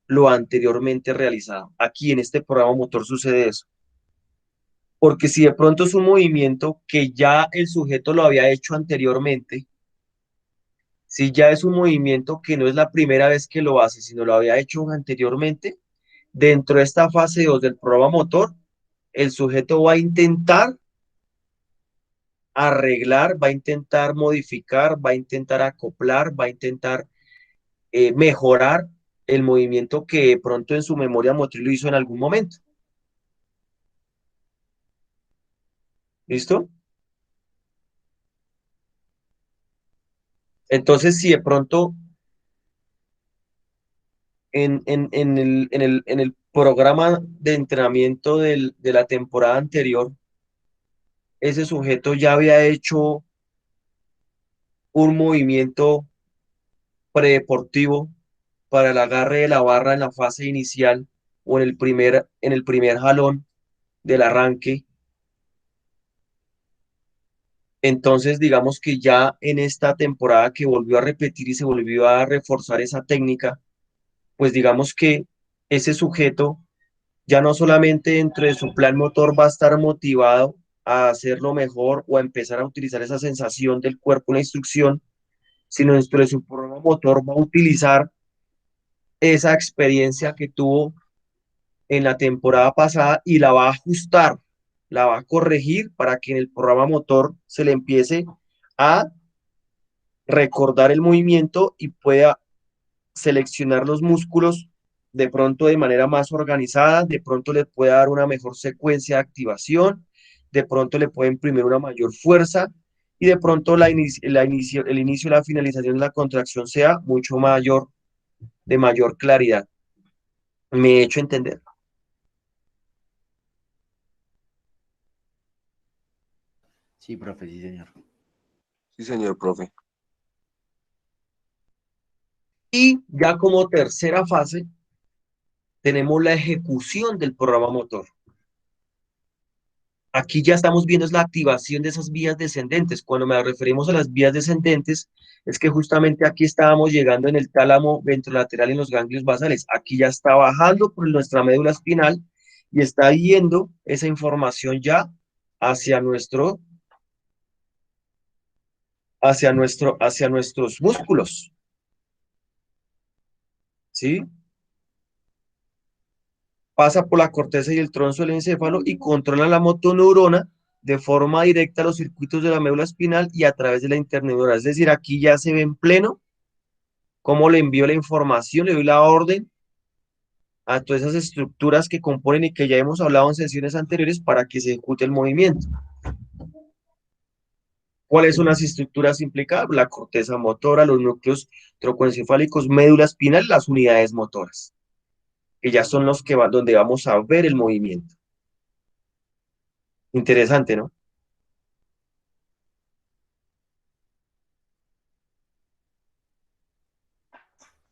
lo anteriormente realizado. Aquí en este programa motor sucede eso. Porque si de pronto es un movimiento que ya el sujeto lo había hecho anteriormente, si ya es un movimiento que no es la primera vez que lo hace, sino lo había hecho anteriormente, dentro de esta fase 2 del programa motor, el sujeto va a intentar arreglar, va a intentar modificar, va a intentar acoplar, va a intentar mejorar el movimiento que de pronto en su memoria motriz lo hizo en algún momento. ¿Listo? Entonces, si de pronto en el programa de entrenamiento de la temporada anterior, ese sujeto ya había hecho un movimiento predeportivo para el agarre de la barra en la fase inicial o en el primer jalón del arranque. Entonces, digamos que ya en esta temporada que volvió a repetir y se volvió a reforzar esa técnica, pues digamos que ese sujeto ya no solamente dentro de su plan motor va a estar motivado a hacerlo mejor o a empezar a utilizar esa sensación del cuerpo en la instrucción, sino dentro de su programa motor va a utilizar esa experiencia que tuvo en la temporada pasada y la va a ajustar, la va a corregir para que en el programa motor se le empiece a recordar el movimiento y pueda seleccionar los músculos de pronto de manera más organizada, de pronto le puede dar una mejor secuencia de activación, de pronto le puede imprimir una mayor fuerza y de pronto el inicio y la finalización de la contracción sea mucho mayor, de mayor claridad. ¿Me he hecho entender? Sí, profe, sí, señor. Sí, señor profe. Y ya como tercera fase, tenemos la ejecución del programa motor. Aquí ya estamos viendo es la activación de esas vías descendentes. Cuando me referimos a las vías descendentes, es que justamente aquí estábamos llegando en el tálamo ventrolateral en los ganglios basales. Aquí ya está bajando por nuestra médula espinal y está yendo esa información ya hacia hacia nuestros músculos, ¿sí? Pasa por la corteza y el tronco del encéfalo y controla la motoneurona de forma directa los circuitos de la médula espinal y a través de la interneurona. Es decir, aquí ya se ve en pleno cómo le envío la información, le doy la orden a todas esas estructuras que componen y que ya hemos hablado en sesiones anteriores para que se ejecute el movimiento. ¿Cuáles son las estructuras implicadas? La corteza motora, los núcleos trocoencefálicos, médula espinal, las unidades motoras, que ya son los que donde vamos a ver el movimiento. Interesante, ¿no?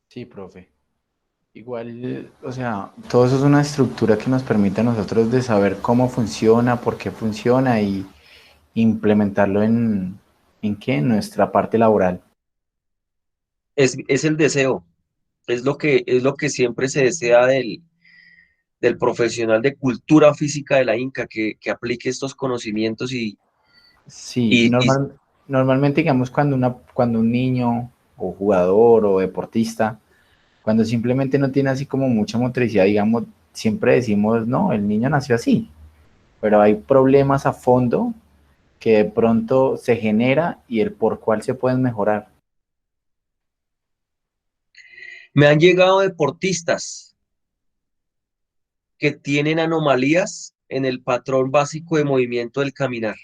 Sí, profe. Igual, o sea, todo eso es una estructura que nos permite a nosotros de saber cómo funciona, por qué funciona y implementarlo ¿en qué? En nuestra parte laboral. Es el deseo, es lo que siempre se desea del profesional de cultura física de la Inca, que aplique estos conocimientos Sí, y normalmente, digamos, cuando un niño o jugador o deportista, cuando simplemente no tiene así como mucha motricidad, digamos, siempre decimos, no, el niño nació así, pero hay problemas a fondo que de pronto se genera y el por cuál se pueden mejorar. me han llegado deportistas que tienen anomalías en el patrón básico de movimiento del caminar.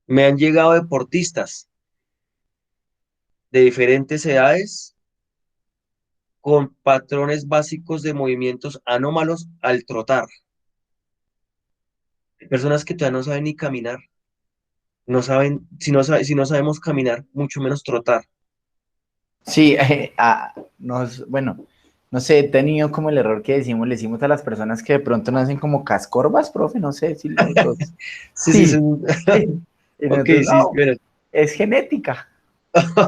Me han llegado deportistas de diferentes edades con patrones básicos de movimientos anómalos al trotar. Hay personas que todavía no saben ni caminar, no saben, si no sabemos caminar, mucho menos trotar. Sí, bueno, no sé, he tenido como el error que decimos, le decimos a las personas que de pronto nacen como cascorvas, profe, no sé si Sí, sí, sí. sí, sí. Y Ok, nosotros, sí, no, bueno, es genética.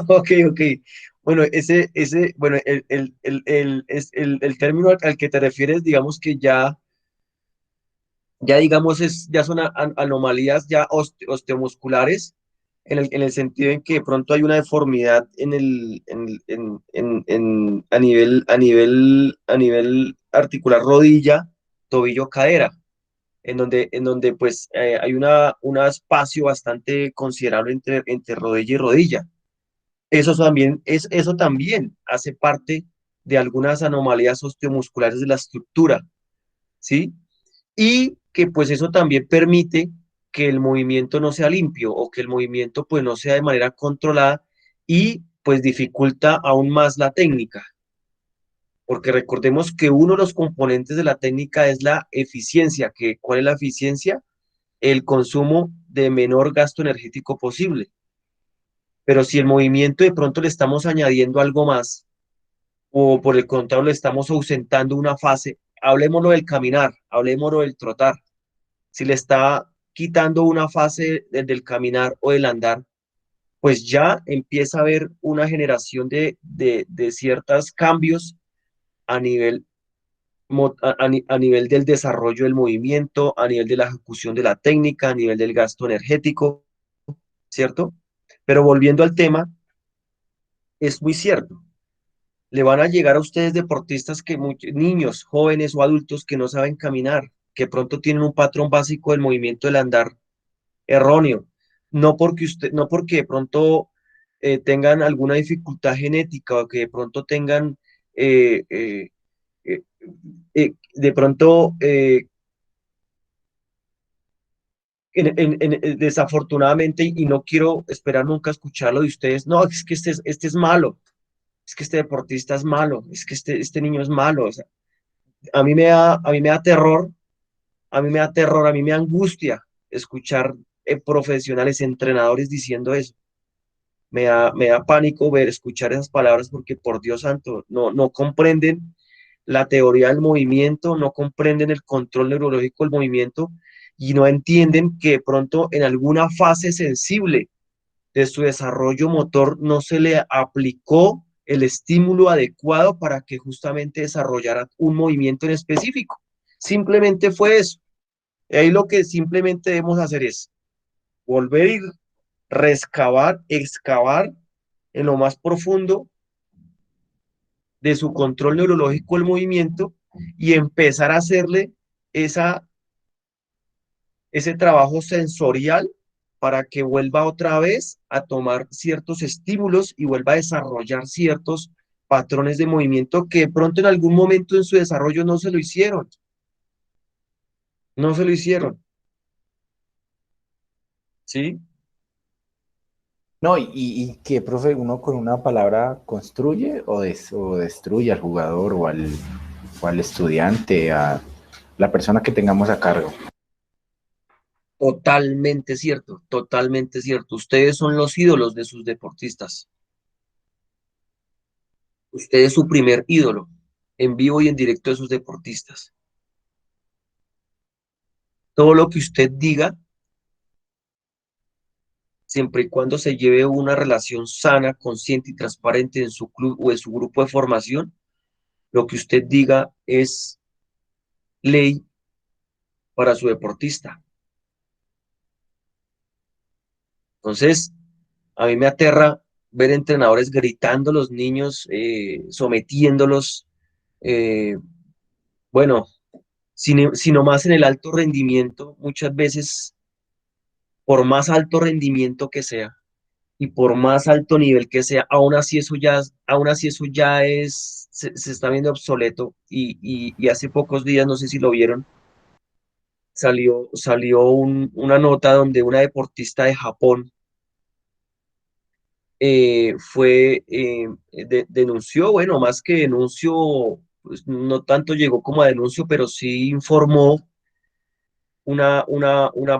ok, ok. Bueno, bueno, el término al que te refieres, digamos que ya digamos, ya son anomalías ya osteomusculares, en el sentido en que de pronto hay una deformidad a nivel articular rodilla, tobillo, cadera, en donde pues hay un espacio bastante considerable entre rodilla y rodilla. Eso también hace parte de algunas anomalías osteomusculares de la estructura, ¿sí? Y que pues eso también permite que el movimiento no sea limpio o que el movimiento pues no sea de manera controlada y pues dificulta aún más la técnica, porque recordemos que uno de los componentes de la técnica es la eficiencia, que ¿cuál es la eficiencia? El consumo de menor gasto energético posible. Pero si el movimiento de pronto le estamos añadiendo algo más, o por el contrario le estamos ausentando una fase, hablemoslo del caminar, hablemoslo del trotar. Si le está quitando una fase del caminar o del andar, pues ya empieza a haber una generación de ciertos cambios a nivel, a nivel del desarrollo del movimiento, a nivel de la ejecución de la técnica, a nivel del gasto energético, ¿cierto? Pero volviendo al tema, es muy cierto. Le van a llegar a ustedes deportistas niños, jóvenes o adultos que no saben caminar, que pronto tienen un patrón básico del movimiento del andar erróneo. No porque de pronto tengan alguna dificultad genética o que de pronto tengan eh, eh, eh, de pronto desafortunadamente, y no quiero esperar nunca escucharlo de ustedes, no, es que este es malo, es que este deportista es malo, es que este niño es malo. O sea, a mí me da terror, a mí me da terror, a mí me da angustia escuchar profesionales, entrenadores diciendo eso. Me da pánico escuchar esas palabras porque por Dios santo, no comprenden la teoría del movimiento, no comprenden el control neurológico del movimiento y no entienden que de pronto en alguna fase sensible de su desarrollo motor no se le aplicó el estímulo adecuado para que justamente desarrollara un movimiento en específico. Simplemente fue eso. Y ahí lo que simplemente debemos hacer es volver a ir, rescavar, excavar en lo más profundo de su control neurológico el movimiento y empezar a hacerle esa, ese trabajo sensorial para que vuelva otra vez a tomar ciertos estímulos y vuelva a desarrollar ciertos patrones de movimiento que de pronto en algún momento en su desarrollo no se lo hicieron, no se lo hicieron, ¿sí? No, y que, profe, uno con una palabra construye o destruye al jugador o al estudiante, a la persona que tengamos a cargo. Totalmente cierto, totalmente cierto. Ustedes son los ídolos de sus deportistas. Usted es su primer ídolo en vivo y en directo de sus deportistas. Todo lo que usted diga, siempre y cuando se lleve una relación sana, consciente y transparente en su club o en su grupo de formación, lo que usted diga es ley para su deportista. Entonces, a mí me aterra ver entrenadores gritando a los niños, sometiéndolos, eh, bueno, sino más en el alto rendimiento, muchas veces, por más alto rendimiento que sea, y por más alto nivel que sea, aún así eso ya se está viendo obsoleto y hace pocos días, no sé si lo vieron, salió una nota donde una deportista de Japón denunció, bueno, más que denunció, pues no tanto llegó como a denuncio, pero sí informó una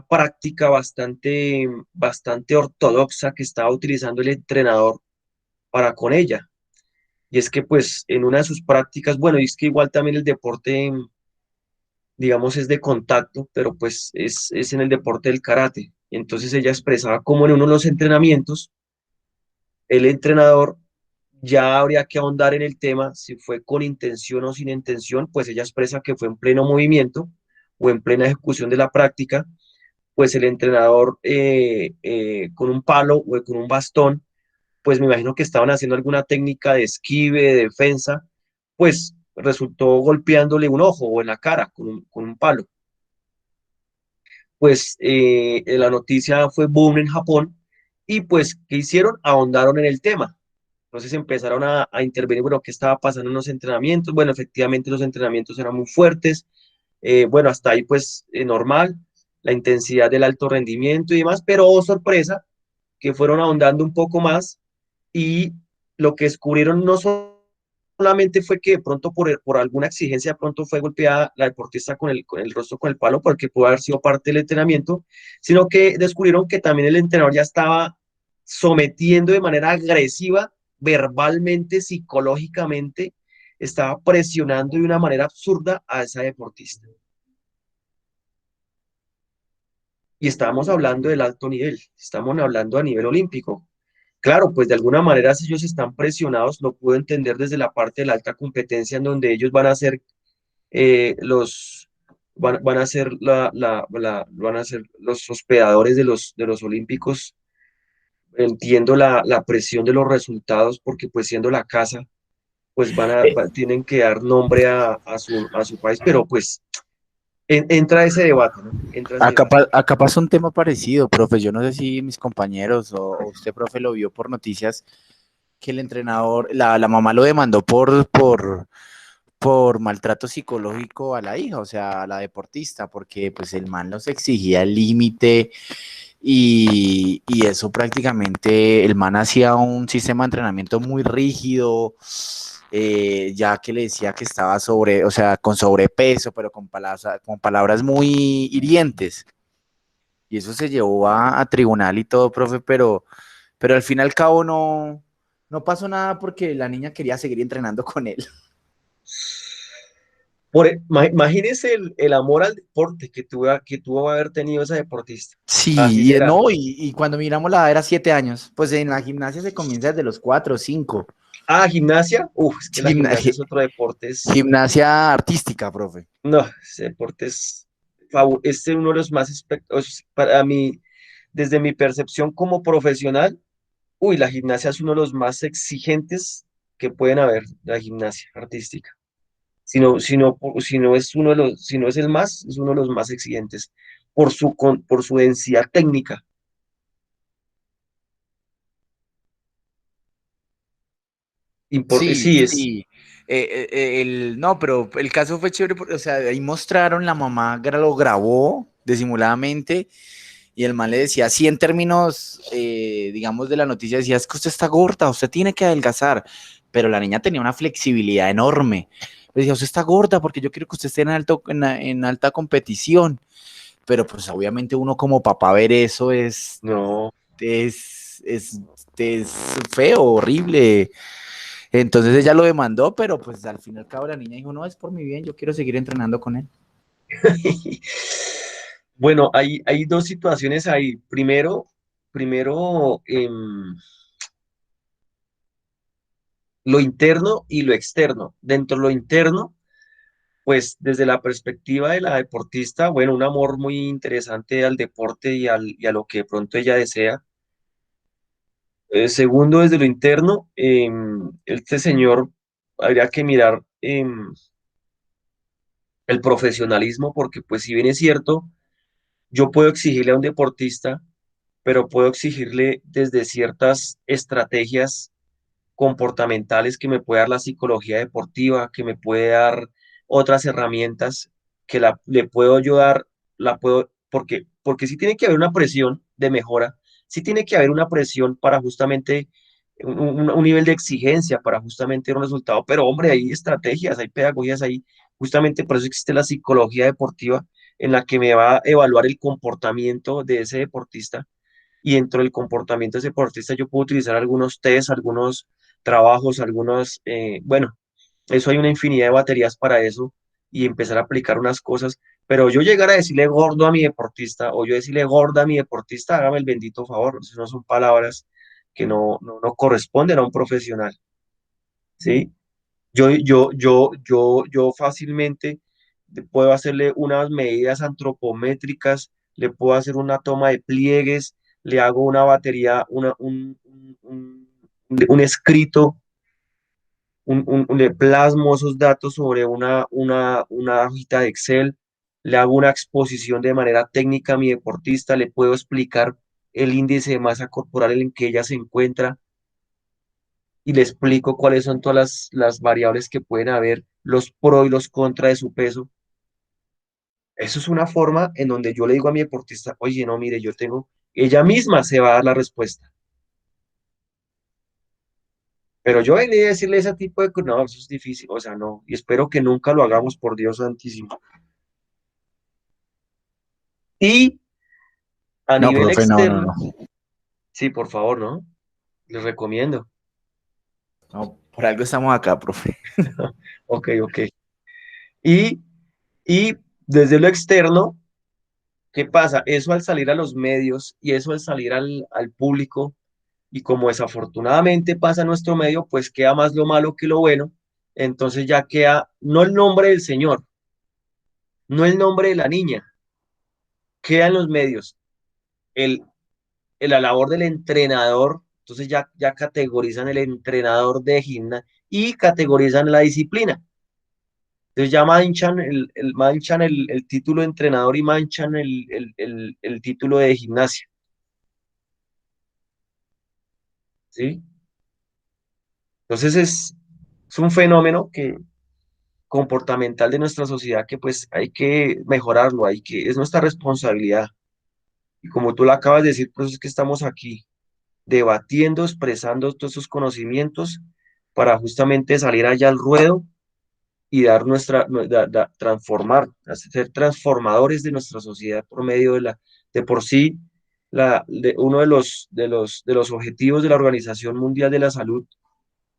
práctica bastante ortodoxa que estaba utilizando el entrenador para con ella. Y es que pues en una de sus prácticas, bueno, y es que igual también el deporte, digamos, es de contacto, pero pues es en el deporte del karate. Y entonces ella expresaba cómo en uno de los entrenamientos, el entrenador ya habría que ahondar en el tema, si fue con intención o sin intención, pues ella expresa que fue en pleno movimiento o en plena ejecución de la práctica, pues el entrenador con un palo o con un bastón, pues me imagino que estaban haciendo alguna técnica de esquive, de defensa, pues resultó golpeándole un ojo o en la cara con un palo. Pues la noticia fue boom en Japón y pues, ¿qué hicieron? Ahondaron en el tema. Entonces empezaron a intervenir, bueno, qué estaba pasando en los entrenamientos. Bueno, efectivamente los entrenamientos eran muy fuertes. Bueno, hasta ahí pues normal, la intensidad del alto rendimiento y demás, pero oh, sorpresa, que fueron ahondando un poco más y lo que descubrieron no solamente fue que de pronto por alguna exigencia de pronto fue golpeada la deportista con el rostro con el palo porque pudo haber sido parte del entrenamiento, sino que descubrieron que también el entrenador ya estaba sometiendo de manera agresiva, verbalmente, psicológicamente, estaba presionando de una manera absurda a esa deportista. Y estábamos hablando del alto nivel, estamos hablando a nivel olímpico. Claro, pues de alguna manera si ellos están presionados, lo puedo entender desde la parte de la alta competencia en donde ellos van a ser van a ser van a ser los hospedadores de los olímpicos. Entiendo la presión de los resultados porque pues siendo la casa, pues tienen que dar nombre a su país, pero pues entra ese debate, ¿no? Entra ese debate. Acá pasa un tema parecido, profe. Yo no sé si mis compañeros o usted, profe, lo vio por noticias, que el entrenador, la mamá lo demandó por maltrato psicológico a la hija, o sea, a la deportista, porque pues el man los exigía el límite y eso prácticamente, el man hacía un sistema de entrenamiento muy rígido, ya que le decía que estaba o sea, con sobrepeso, pero con palabras muy hirientes. Y eso se llevó a tribunal y todo, profe, pero al fin y al cabo no pasó nada porque la niña quería seguir entrenando con él. Imagínese el amor al deporte que tuvo haber tenido esa deportista. Así Sí, será. no, y cuando miramos la edad era 7 años, pues en la gimnasia se comienza desde los 4 o 5. Ah, gimnasia. Uf, es que la gimnasia es otro deporte. Gimnasia artística, profe. No, ese deporte es uno de los más para mí, desde mi percepción como profesional. Uy, la gimnasia es uno de los más exigentes que pueden haber, la gimnasia artística. Si no es uno de los, si no es el más, es uno de los más exigentes por su densidad técnica. Sí, Sí, es, sí. No, pero el caso fue chévere porque, o sea, ahí mostraron, la mamá lo grabó disimuladamente y el man le decía, así en términos, digamos, de la noticia, decía, es que usted está gorda, usted tiene que adelgazar, pero la niña tenía una flexibilidad enorme. Le decía, usted está gorda porque yo quiero que usted esté en alta competición, pero pues obviamente uno como papá ver eso no. es feo, horrible. Entonces ella lo demandó, pero pues al fin y al cabo la niña dijo, no, es por mi bien, yo quiero seguir entrenando con él. Bueno, hay dos situaciones ahí. Primero, lo interno y lo externo. Dentro de lo interno, pues desde la perspectiva de la deportista, bueno, un amor muy interesante al deporte y a lo que de pronto ella desea. Segundo, desde lo interno, este señor habría que mirar el profesionalismo, porque pues si bien es cierto, yo puedo exigirle a un deportista, pero puedo exigirle desde ciertas estrategias comportamentales que me puede dar la psicología deportiva, que me puede dar otras herramientas que le puedo ayudar, porque sí tiene que haber una presión de mejora, sí tiene que haber una presión para justamente un nivel de exigencia para justamente un resultado, pero hombre, hay estrategias, hay pedagogías ahí, justamente por eso existe la psicología deportiva en la que me va a evaluar el comportamiento de ese deportista y dentro del comportamiento de ese deportista yo puedo utilizar algunos test, algunos trabajos, bueno, eso hay una infinidad de baterías para eso y empezar a aplicar unas cosas, pero yo llegar a decirle gordo a mi deportista o yo decirle gorda a mi deportista, hágame el bendito favor, eso no son palabras que no corresponden a un profesional, ¿sí? Yo fácilmente puedo hacerle unas medidas antropométricas, le puedo hacer una toma de pliegues, le hago una batería, un escrito, le plasmo esos datos sobre una hojita de Excel, le hago una exposición de manera técnica a mi deportista, le puedo explicar el índice de masa corporal en que ella se encuentra y le explico cuáles son todas las variables que pueden haber, los pro y los contra de su peso. Eso es una forma en donde yo le digo a mi deportista, oye, no, mire, ella misma se va a dar la respuesta. Pero yo venía a decirle ese tipo de cosas, no, eso es difícil, o sea, no, y espero que nunca lo hagamos por Dios santísimo. Y a No, nivel profe, no, no, externo, no. sí, por favor, ¿no? Les recomiendo. No, por algo estamos acá, profe. Ok, ok. Y, y desde lo externo, ¿qué pasa? Eso al salir a los medios y eso al salir al público, y como desafortunadamente pasa en nuestro medio, pues queda más lo malo que lo bueno, entonces ya queda no el nombre del señor, no el nombre de la niña, queda en los medios la labor del entrenador, entonces ya categorizan el entrenador de gimnasia y categorizan la disciplina. Entonces ya manchan el título de entrenador y manchan el título de gimnasia, ¿sí? Entonces es un fenómeno comportamental de nuestra sociedad que pues hay que mejorarlo, es nuestra responsabilidad. Y como tú lo acabas de decir, pues es que estamos aquí debatiendo, expresando todos esos conocimientos para justamente salir allá al ruedo y dar transformar, ser transformadores de nuestra sociedad por medio de por sí, uno de los objetivos de la Organización Mundial de la Salud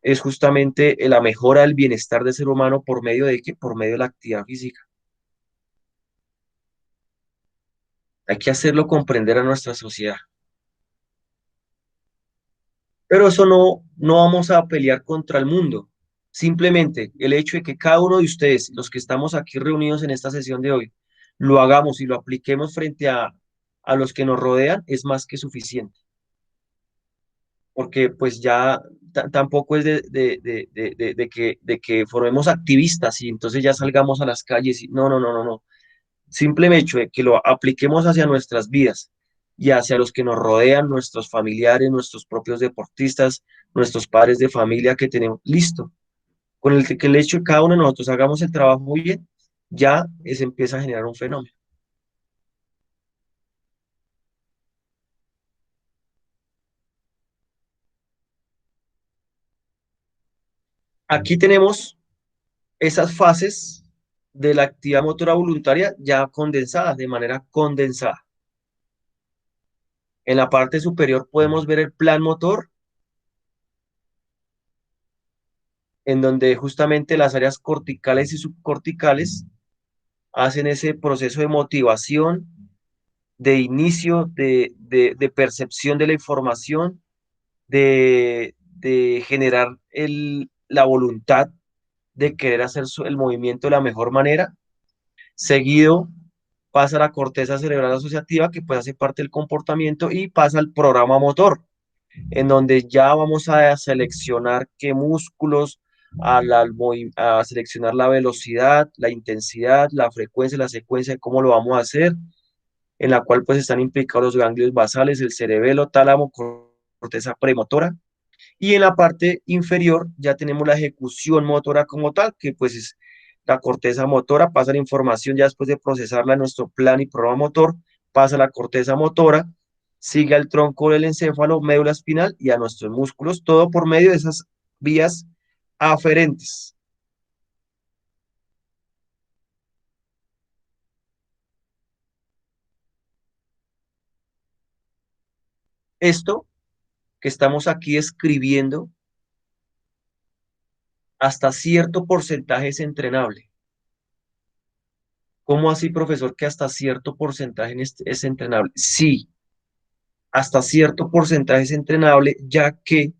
es justamente la mejora del bienestar del ser humano por medio de qué? Por medio de la actividad física. Hay que hacerlo comprender a nuestra sociedad. Pero eso no vamos a pelear contra el mundo. Simplemente el hecho de que cada uno de ustedes, los que estamos aquí reunidos en esta sesión de hoy, lo hagamos y lo apliquemos frente a los que nos rodean es más que suficiente. Porque pues ya tampoco es de que formemos activistas y entonces ya salgamos a las calles. No, no, no, no, no. Simple hecho de que lo apliquemos hacia nuestras vidas y hacia los que nos rodean, nuestros familiares, nuestros propios deportistas, nuestros padres de familia que tenemos. Listo. Con que el hecho de que cada uno de nosotros hagamos el trabajo bien, ya se empieza a generar un fenómeno. Aquí tenemos esas fases de la actividad motora voluntaria ya condensadas, de manera condensada. En la parte superior podemos ver el plan motor, en donde justamente las áreas corticales y subcorticales hacen ese proceso de motivación, de inicio, de percepción de la información, de generar la voluntad de querer hacer el movimiento de la mejor manera. Seguido pasa la corteza cerebral asociativa, que pues hace parte del comportamiento, y pasa al programa motor, en donde ya vamos a seleccionar qué músculos, a seleccionar la velocidad, la intensidad, la frecuencia, la secuencia de cómo lo vamos a hacer, en la cual pues están implicados los ganglios basales, el cerebelo, tálamo, corteza premotora, y en la parte inferior ya tenemos la ejecución motora como tal, que pues es la corteza motora, pasa la información ya después de procesarla en nuestro plan y programa motor, pasa a la corteza motora, sigue al tronco del encéfalo, médula espinal y a nuestros músculos, todo por medio de esas vías aferentes. Esto que estamos aquí escribiendo, hasta cierto porcentaje es entrenable. ¿Cómo así, profesor, que hasta cierto porcentaje es entrenable? Sí, hasta cierto porcentaje es entrenable, ya que,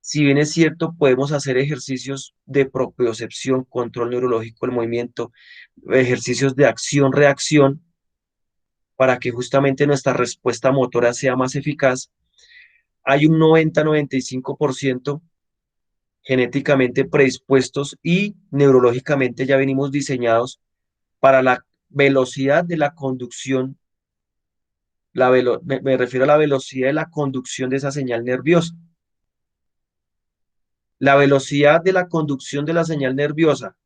si bien es cierto, podemos hacer ejercicios de propiocepción, control neurológico del movimiento, ejercicios de acción-reacción, para que justamente nuestra respuesta motora sea más eficaz. Hay un 90-95% genéticamente predispuestos y neurológicamente ya venimos diseñados para la velocidad de la conducción, me refiero a la velocidad de la conducción de esa señal nerviosa. La velocidad de la conducción de la señal nerviosa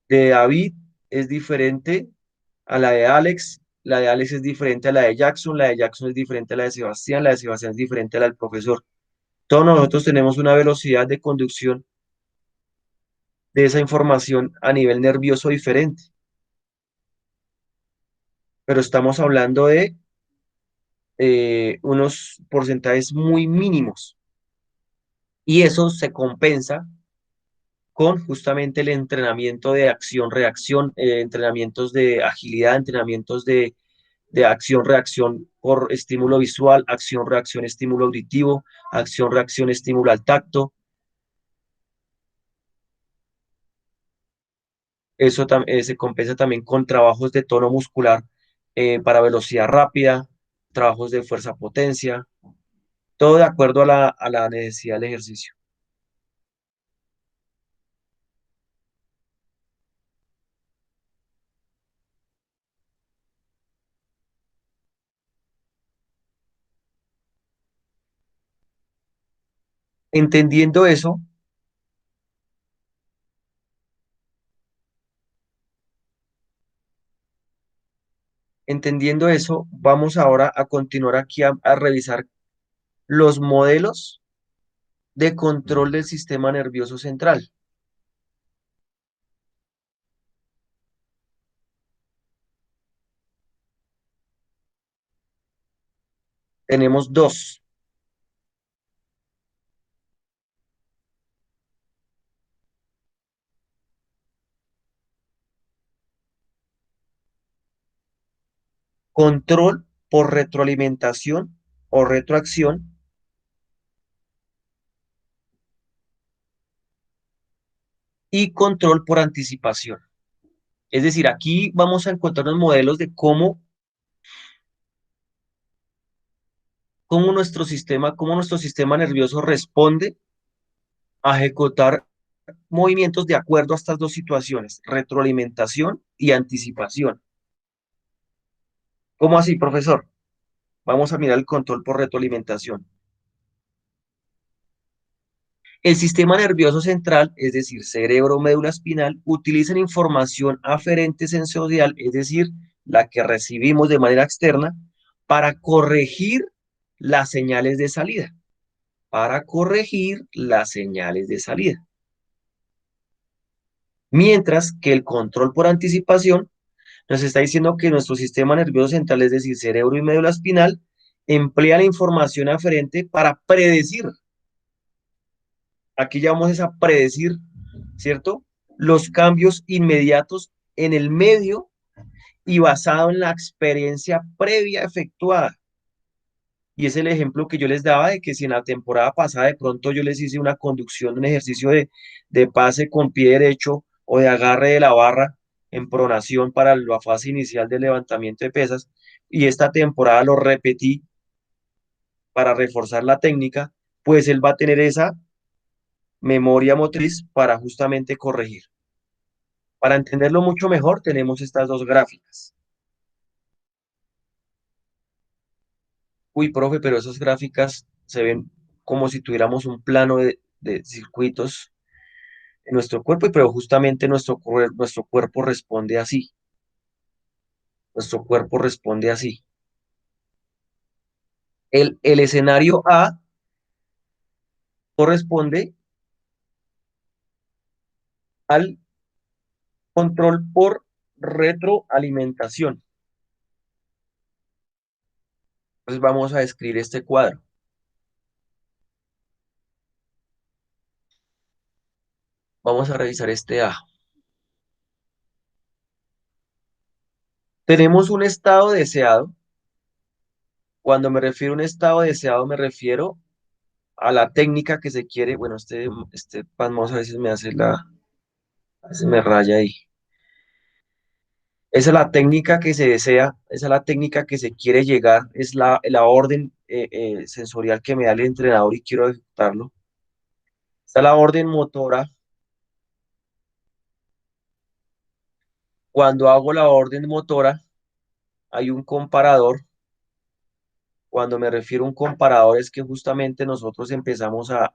de David es diferente a la de Alex es diferente a la de Jackson es diferente a la de Sebastián es diferente a la del profesor. Todos nosotros tenemos una velocidad de conducción de esa información a nivel nervioso diferente, pero estamos hablando de unos porcentajes muy mínimos y eso se compensa con justamente el entrenamiento de acción-reacción, entrenamientos de agilidad, entrenamientos de acción-reacción por estímulo visual, acción-reacción, estímulo auditivo, acción-reacción, estímulo al tacto. Eso se compensa también con trabajos de tono muscular para velocidad rápida, trabajos de fuerza-potencia, todo de acuerdo a la necesidad del ejercicio. Entendiendo eso, vamos ahora a continuar aquí a revisar los modelos de control del sistema nervioso central. Tenemos dos. control por retroalimentación o retroacción, y control por anticipación. Es decir, aquí vamos a encontrar los modelos de cómo nuestro sistema nervioso responde a ejecutar movimientos de acuerdo a estas dos situaciones, retroalimentación y anticipación. ¿Cómo así, profesor? Vamos a mirar el control por retroalimentación. El sistema nervioso central, es decir, cerebro, médula espinal, utilizan información aferente sensorial, es decir, la que recibimos de manera externa, para corregir las señales de salida. Para corregir las señales de salida. Mientras que el control por anticipación nos está diciendo que nuestro sistema nervioso central, es decir, cerebro y médula espinal, emplea la información aferente para predecir. Aquí ya vamos a predecir, ¿cierto? Los cambios inmediatos en el medio y basado en la experiencia previa efectuada. Y es el ejemplo que yo les daba de que si en la temporada pasada de pronto yo les hice una conducción, un ejercicio de pase con pie derecho o de agarre de la barra en pronación para la fase inicial del levantamiento de pesas, y esta temporada lo repetí para reforzar la técnica, pues él va a tener esa memoria motriz para justamente corregir. Para entenderlo mucho mejor, tenemos estas dos gráficas. Uy, profe, pero esas gráficas se ven como si tuviéramos un plano de circuitos en nuestro cuerpo, pero justamente nuestro cuerpo responde así. Nuestro cuerpo responde así. El escenario A corresponde al control por retroalimentación. Entonces vamos a escribir este cuadro. Vamos a revisar este A. Tenemos un estado deseado. Cuando me refiero a un estado deseado, me refiero a la técnica que se quiere. Bueno, este pasmoso a veces me hace a veces me raya ahí. Esa es la técnica que se desea, esa es la técnica que se quiere llegar, es la orden sensorial que me da el entrenador y quiero ejecutarlo. Está la orden motora. Cuando hago la orden motora, hay un comparador. Cuando me refiero a un comparador es que justamente nosotros empezamos a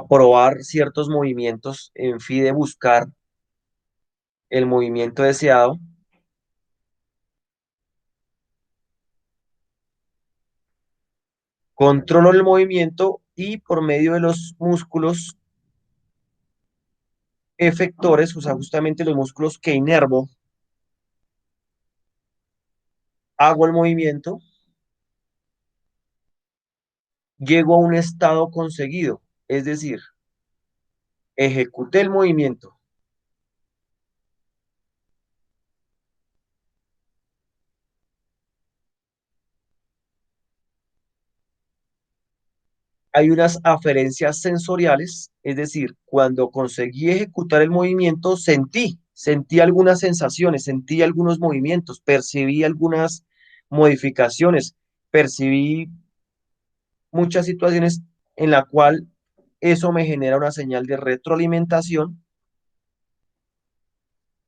probar ciertos movimientos en fin de buscar el movimiento deseado. Controlo el movimiento y por medio de los músculos efectores, o sea, justamente los músculos que inervo, hago el movimiento, llego a un estado conseguido, es decir, ejecuté el movimiento. Hay unas aferencias sensoriales, es decir, cuando conseguí ejecutar el movimiento, sentí algunas sensaciones, sentí algunos movimientos, percibí algunas modificaciones, percibí muchas situaciones en la cual eso me genera una señal de retroalimentación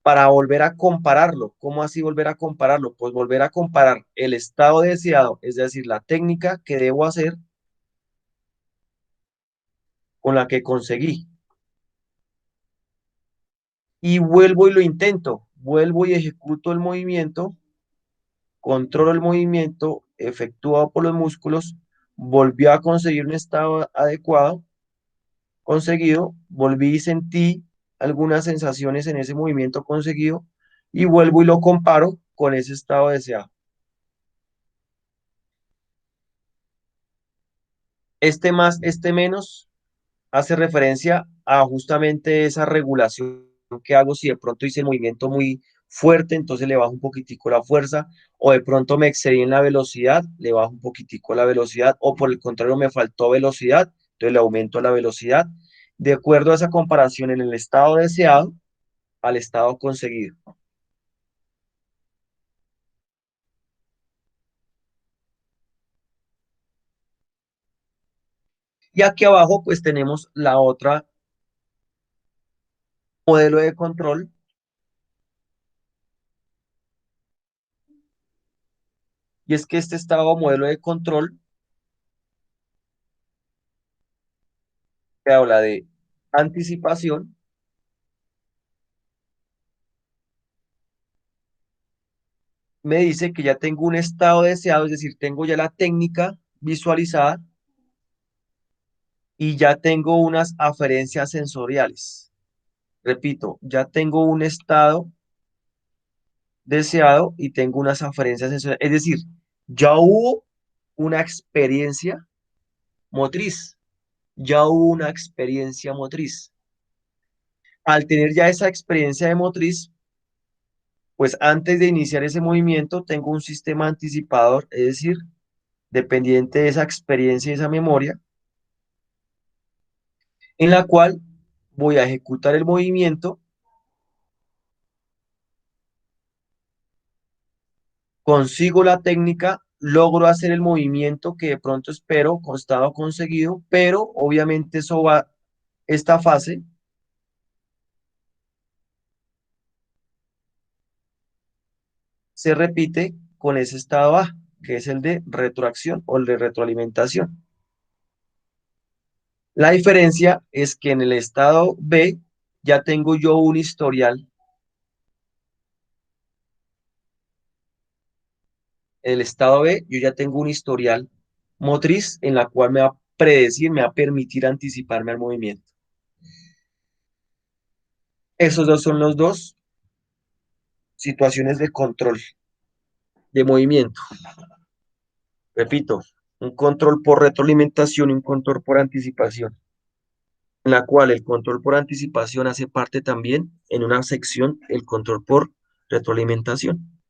para volver a compararlo. ¿Cómo así volver a compararlo? Pues volver a comparar el estado deseado, es decir, la técnica que debo hacer con la que conseguí. Y vuelvo y lo intento, vuelvo y ejecuto el movimiento, controlo el movimiento efectuado por los músculos, volvió a conseguir un estado adecuado, conseguido, volví y sentí algunas sensaciones en ese movimiento conseguido y vuelvo y lo comparo con ese estado deseado. Este más, este menos hace referencia a justamente esa regulación que hago si de pronto hice el movimiento muy, fuerte, entonces le bajo un poquitico la fuerza, o de pronto me excedí en la velocidad, le bajo un poquitico la velocidad, o por el contrario me faltó velocidad, entonces le aumento la velocidad, de acuerdo a esa comparación en el estado deseado al estado conseguido. Y aquí abajo pues tenemos la otra modelo de control, y es que este estado modelo de control que habla de anticipación, me dice que ya tengo un estado deseado, es decir, tengo ya la técnica visualizada y ya tengo unas aferencias sensoriales. Repito, ya tengo un estado deseado y tengo unas aferencias sensoriales. Es decir, ya hubo una experiencia motriz, ya hubo una experiencia motriz. Al tener ya esa experiencia de motriz, pues antes de iniciar ese movimiento tengo un sistema anticipador, es decir, dependiente de esa experiencia y esa memoria, en la cual voy a ejecutar el movimiento, consigo la técnica, logro hacer el movimiento que de pronto espero, constado conseguido, pero obviamente eso va, esta fase se repite con ese estado A, que es el de retroacción o el de retroalimentación. La diferencia es que en el estado B ya tengo yo un historial. En el estado B yo ya tengo un historial motriz en la cual me va a predecir, me va a permitir anticiparme al movimiento. Esos dos son los dos situaciones de control de movimiento. Repito, un control por retroalimentación y un control por anticipación, en la cual el control por anticipación hace parte también en una sección el control por retroalimentación.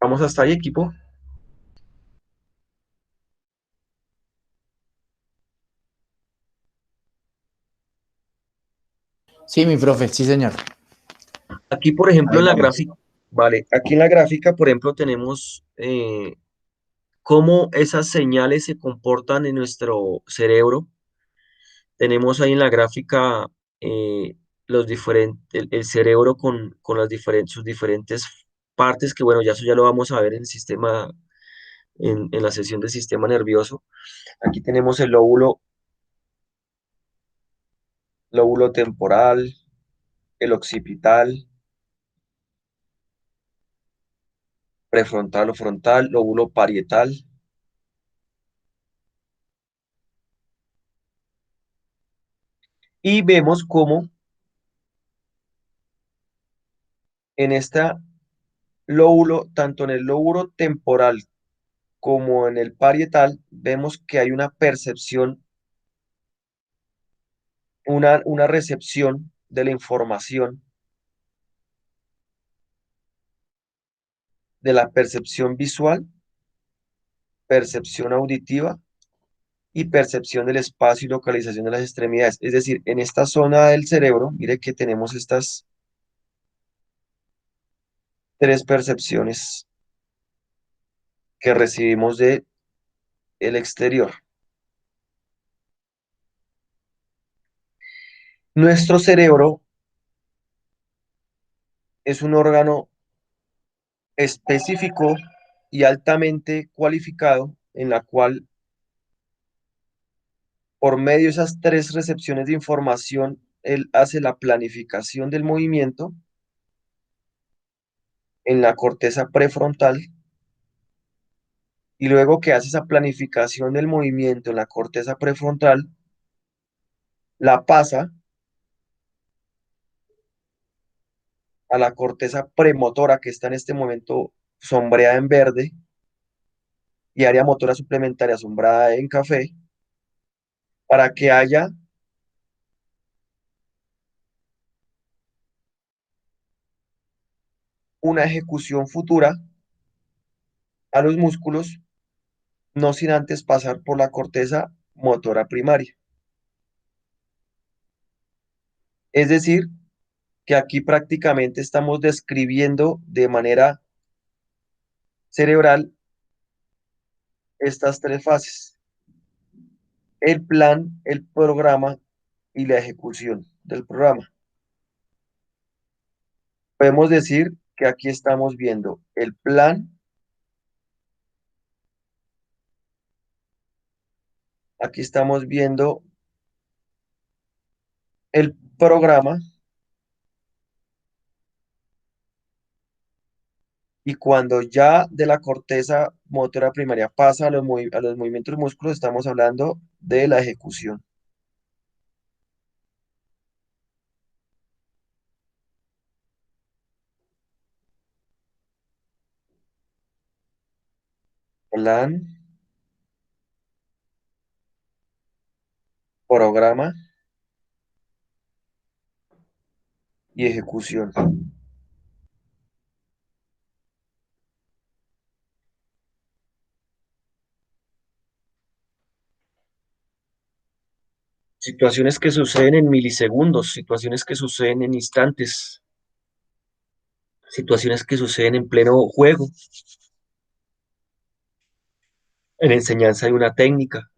Vamos hasta ahí, equipo. Sí, mi profe, sí, señor. Aquí, por ejemplo, Ahí en la vamos. gráfica, vale, aquí en la gráfica, por ejemplo, tenemos cómo esas señales se comportan en nuestro cerebro. Tenemos ahí en la gráfica los diferentes, el cerebro con las diferentes, sus diferentes partes, que bueno, ya eso ya lo vamos a ver en el sistema, en la sesión del sistema nervioso. Aquí tenemos el lóbulo temporal, el occipital, prefrontal o frontal, lóbulo parietal. Y vemos cómo en esta lóbulo, tanto en el lóbulo temporal como en el parietal, vemos que hay una percepción, una recepción de la información, de la percepción visual, percepción auditiva y percepción del espacio y localización de las extremidades. Es decir, en esta zona del cerebro, mire que tenemos estas tres percepciones que recibimos de el exterior. Nuestro cerebro es un órgano específico y altamente cualificado en la cual por medio de esas tres recepciones de información, él hace la planificación del movimiento en la corteza prefrontal y luego que hace esa planificación del movimiento en la corteza prefrontal, la pasa a la corteza premotora que está en este momento sombreada en verde y área motora suplementaria asombrada en café, para que haya una ejecución futura a los músculos, no sin antes pasar por la corteza motora primaria. Es decir, que aquí prácticamente estamos describiendo de manera cerebral estas tres fases: el plan, el programa y la ejecución del programa. Podemos decir que aquí estamos viendo el plan, aquí estamos viendo el programa, y cuando ya de la corteza motora primaria pasa a a los movimientos del músculo, estamos hablando de la ejecución. Plan, programa y ejecución. Situaciones que suceden en milisegundos, situaciones que suceden en instantes, situaciones que suceden en pleno juego, en enseñanza de una técnica.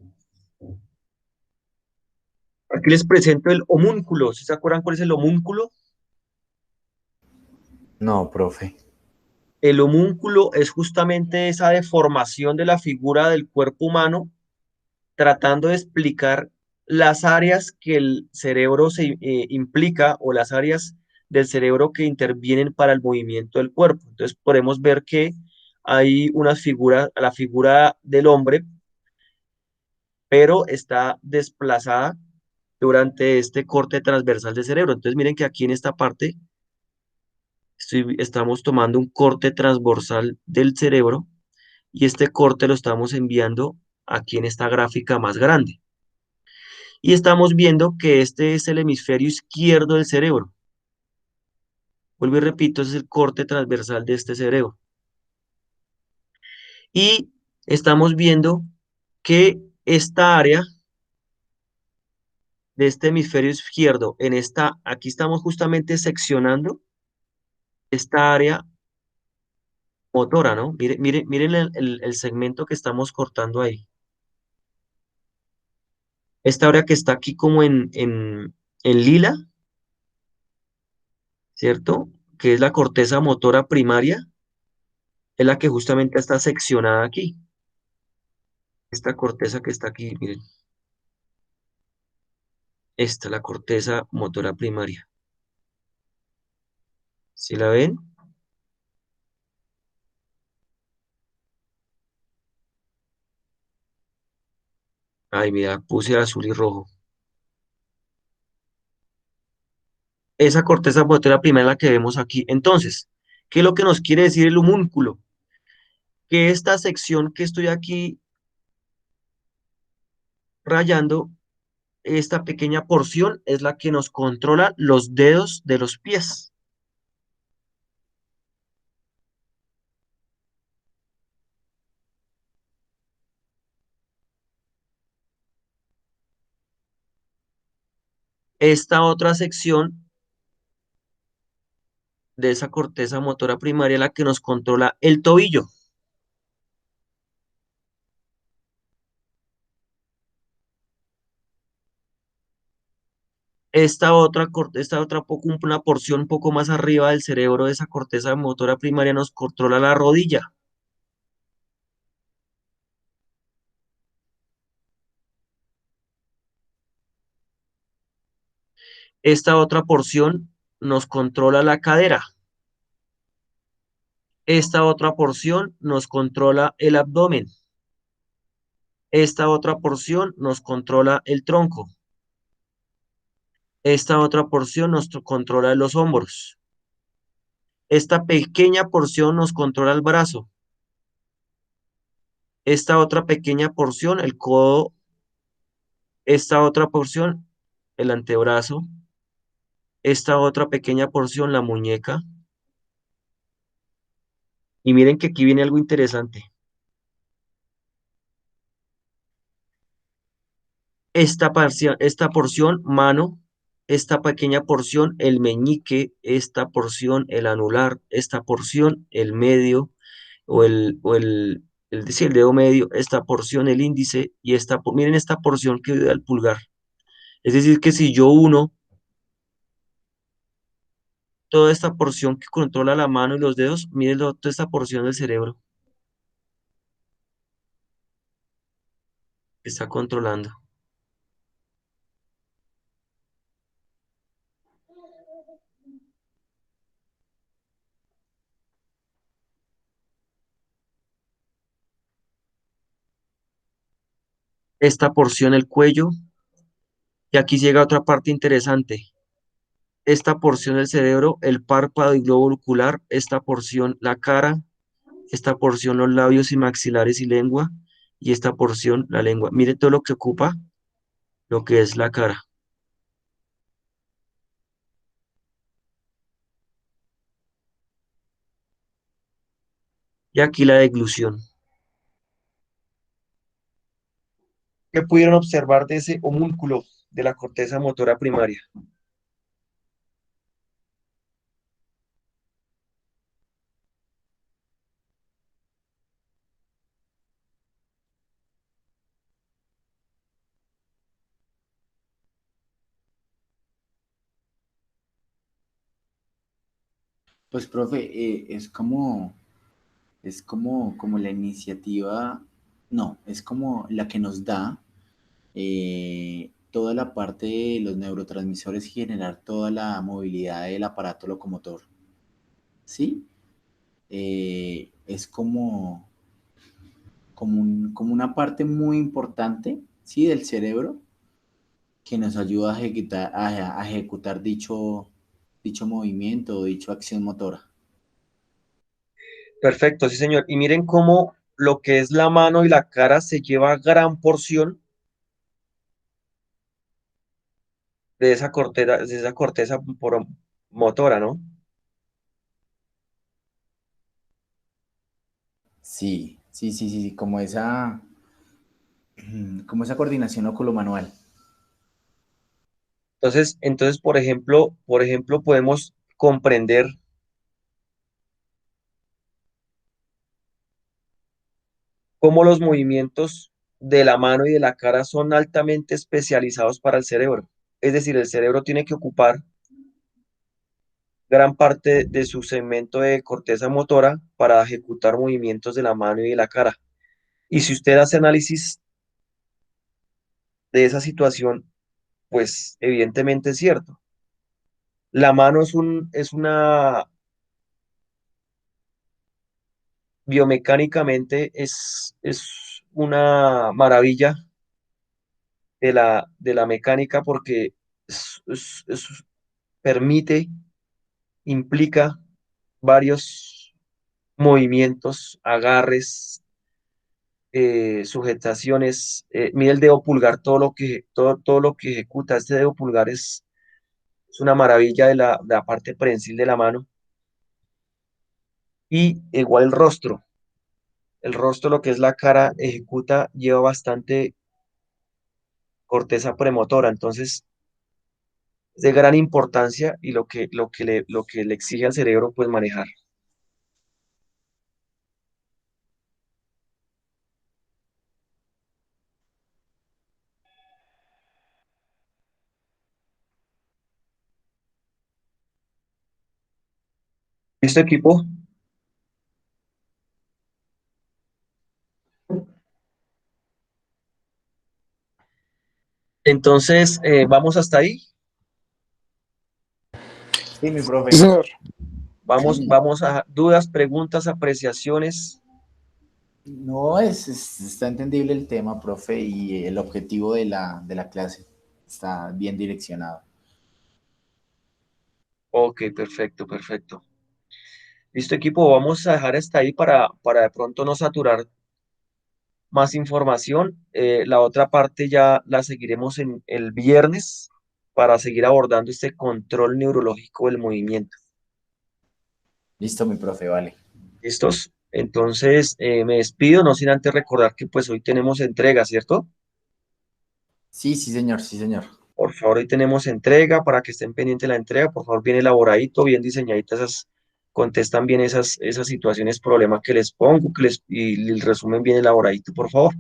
Aquí les presento el homúnculo. ¿Sí se acuerdan cuál es el homúnculo? No, profe. El homúnculo es justamente esa deformación de la figura del cuerpo humano, tratando de explicar las áreas que el cerebro se implica, o las áreas del cerebro que intervienen para el movimiento del cuerpo. Entonces podemos ver que hay unas figuras, la figura del hombre, pero está desplazada durante este corte transversal del cerebro. Entonces miren que aquí en esta parte estamos tomando un corte transversal del cerebro, y este corte lo estamos enviando aquí en esta gráfica más grande. Y estamos viendo que este es el hemisferio izquierdo del cerebro. Vuelvo y repito, ese es el corte transversal de este cerebro. Y estamos viendo que esta área de este hemisferio izquierdo, aquí estamos justamente seccionando esta área motora, ¿no? Miren el segmento que estamos cortando ahí. Esta área que está aquí como en lila, ¿cierto? Que es la corteza motora primaria, es la que justamente está seccionada aquí. Esta corteza que está aquí, miren, esta es la corteza motora primaria. ¿Sí la ven? Ay, mira, puse azul y rojo. Esa corteza motora primaria es la que vemos aquí. Entonces, ¿qué es lo que nos quiere decir el homúnculo? Que esta sección que estoy aquí rayando, esta pequeña porción, es la que nos controla los dedos de los pies. Esta otra sección de esa corteza motora primaria es la que nos controla el tobillo. Una porción un poco más arriba del cerebro de esa corteza motora primaria nos controla la rodilla. Esta otra porción nos controla la cadera. Esta otra porción nos controla el abdomen. Esta otra porción nos controla el tronco. Esta otra porción nos controla los hombros. Esta pequeña porción nos controla el brazo. esta otra pequeña porción, el codo, esta otra porción, el antebrazo, esta otra pequeña porción, la muñeca. Y miren que aquí viene algo interesante. Esta porción, mano, esta pequeña porción, el meñique, esta porción, el anular, esta porción, el medio, sí, el dedo medio, esta porción, el índice, y miren esta porción que da el pulgar. Es decir, que si yo uno toda esta porción que controla la mano y los dedos, miren toda esta porción del cerebro que está controlando. Esta porción, el cuello, y aquí llega otra parte interesante. Esta porción del cerebro, el párpado y globo ocular, esta porción, la cara, esta porción, los labios y maxilares y lengua, y esta porción, la lengua. Mire todo lo que ocupa lo que es la cara. Y aquí la deglución. ¿Qué pudieron observar de ese homúnculo de la corteza motora primaria? Pues, profe, como la iniciativa, no, es como la que nos da toda la parte de los neurotransmisores y generar toda la movilidad del aparato locomotor, ¿sí? Es como una parte muy importante, ¿sí? Del cerebro que nos ayuda a ejecutar dicho movimiento o dicha acción motora. Perfecto, sí, señor. Y miren cómo lo que es la mano y la cara se lleva gran porción de esa corteza motora, ¿no? Sí, sí, sí, sí, sí, como esa coordinación oculomanual. Entonces, por ejemplo, podemos comprender cómo los movimientos de la mano y de la cara son altamente especializados para el cerebro. Es decir, el cerebro tiene que ocupar gran parte de su segmento de corteza motora para ejecutar movimientos de la mano y de la cara. Y si usted hace análisis de esa situación, pues evidentemente es cierto. La mano es una biomecánicamente es una maravilla de la mecánica porque permite, implica varios movimientos, agarres, sujetaciones. Mira el dedo pulgar, todo lo que ejecuta. Este dedo pulgar es una maravilla de la parte prensil de la mano. Y igual el rostro. El rostro, lo que es la cara, lleva bastante corteza premotora. Entonces, es de gran importancia y lo que le exige al cerebro, pues manejar. ¿Listo, equipo? Entonces, vamos hasta ahí. Sí, mi Sí, profe. señor. Sí. Vamos a dudas, preguntas, apreciaciones. No, está entendible el tema, profe, y el objetivo de la clase está bien direccionado. Ok, perfecto, perfecto. Listo, equipo, vamos a dejar hasta ahí para de pronto no saturar más información. La otra parte ya la seguiremos en el viernes para seguir abordando este control neurológico del movimiento. Listo, mi profe, vale. ¿Listos? Entonces, me despido, no sin antes recordar que pues hoy tenemos entrega, ¿cierto? Sí, sí, señor, sí, señor. Por favor, hoy tenemos entrega para que estén pendientes de la entrega. Por favor, bien elaboradito, bien diseñaditas contestan bien esas situaciones, problemas que les pongo, y el resumen bien elaboradito, por favor.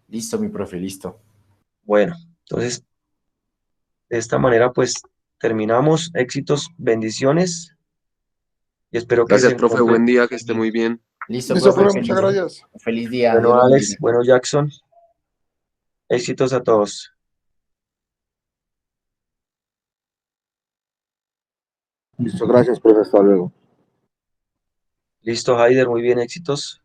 Listo, mi profe, listo. Bueno, entonces, de esta manera, pues terminamos. Éxitos, bendiciones y espero que se Gracias, profe, encuentren buen día, que muy esté bien. muy bien. Listo, Listo, profe, profe, muchas feliz, gracias. feliz día, Dios Bueno, lo Alex, bendiga. bueno, Jackson, éxitos a todos. Listo, gracias, profe, hasta luego. Listo, Haider, muy bien, éxitos.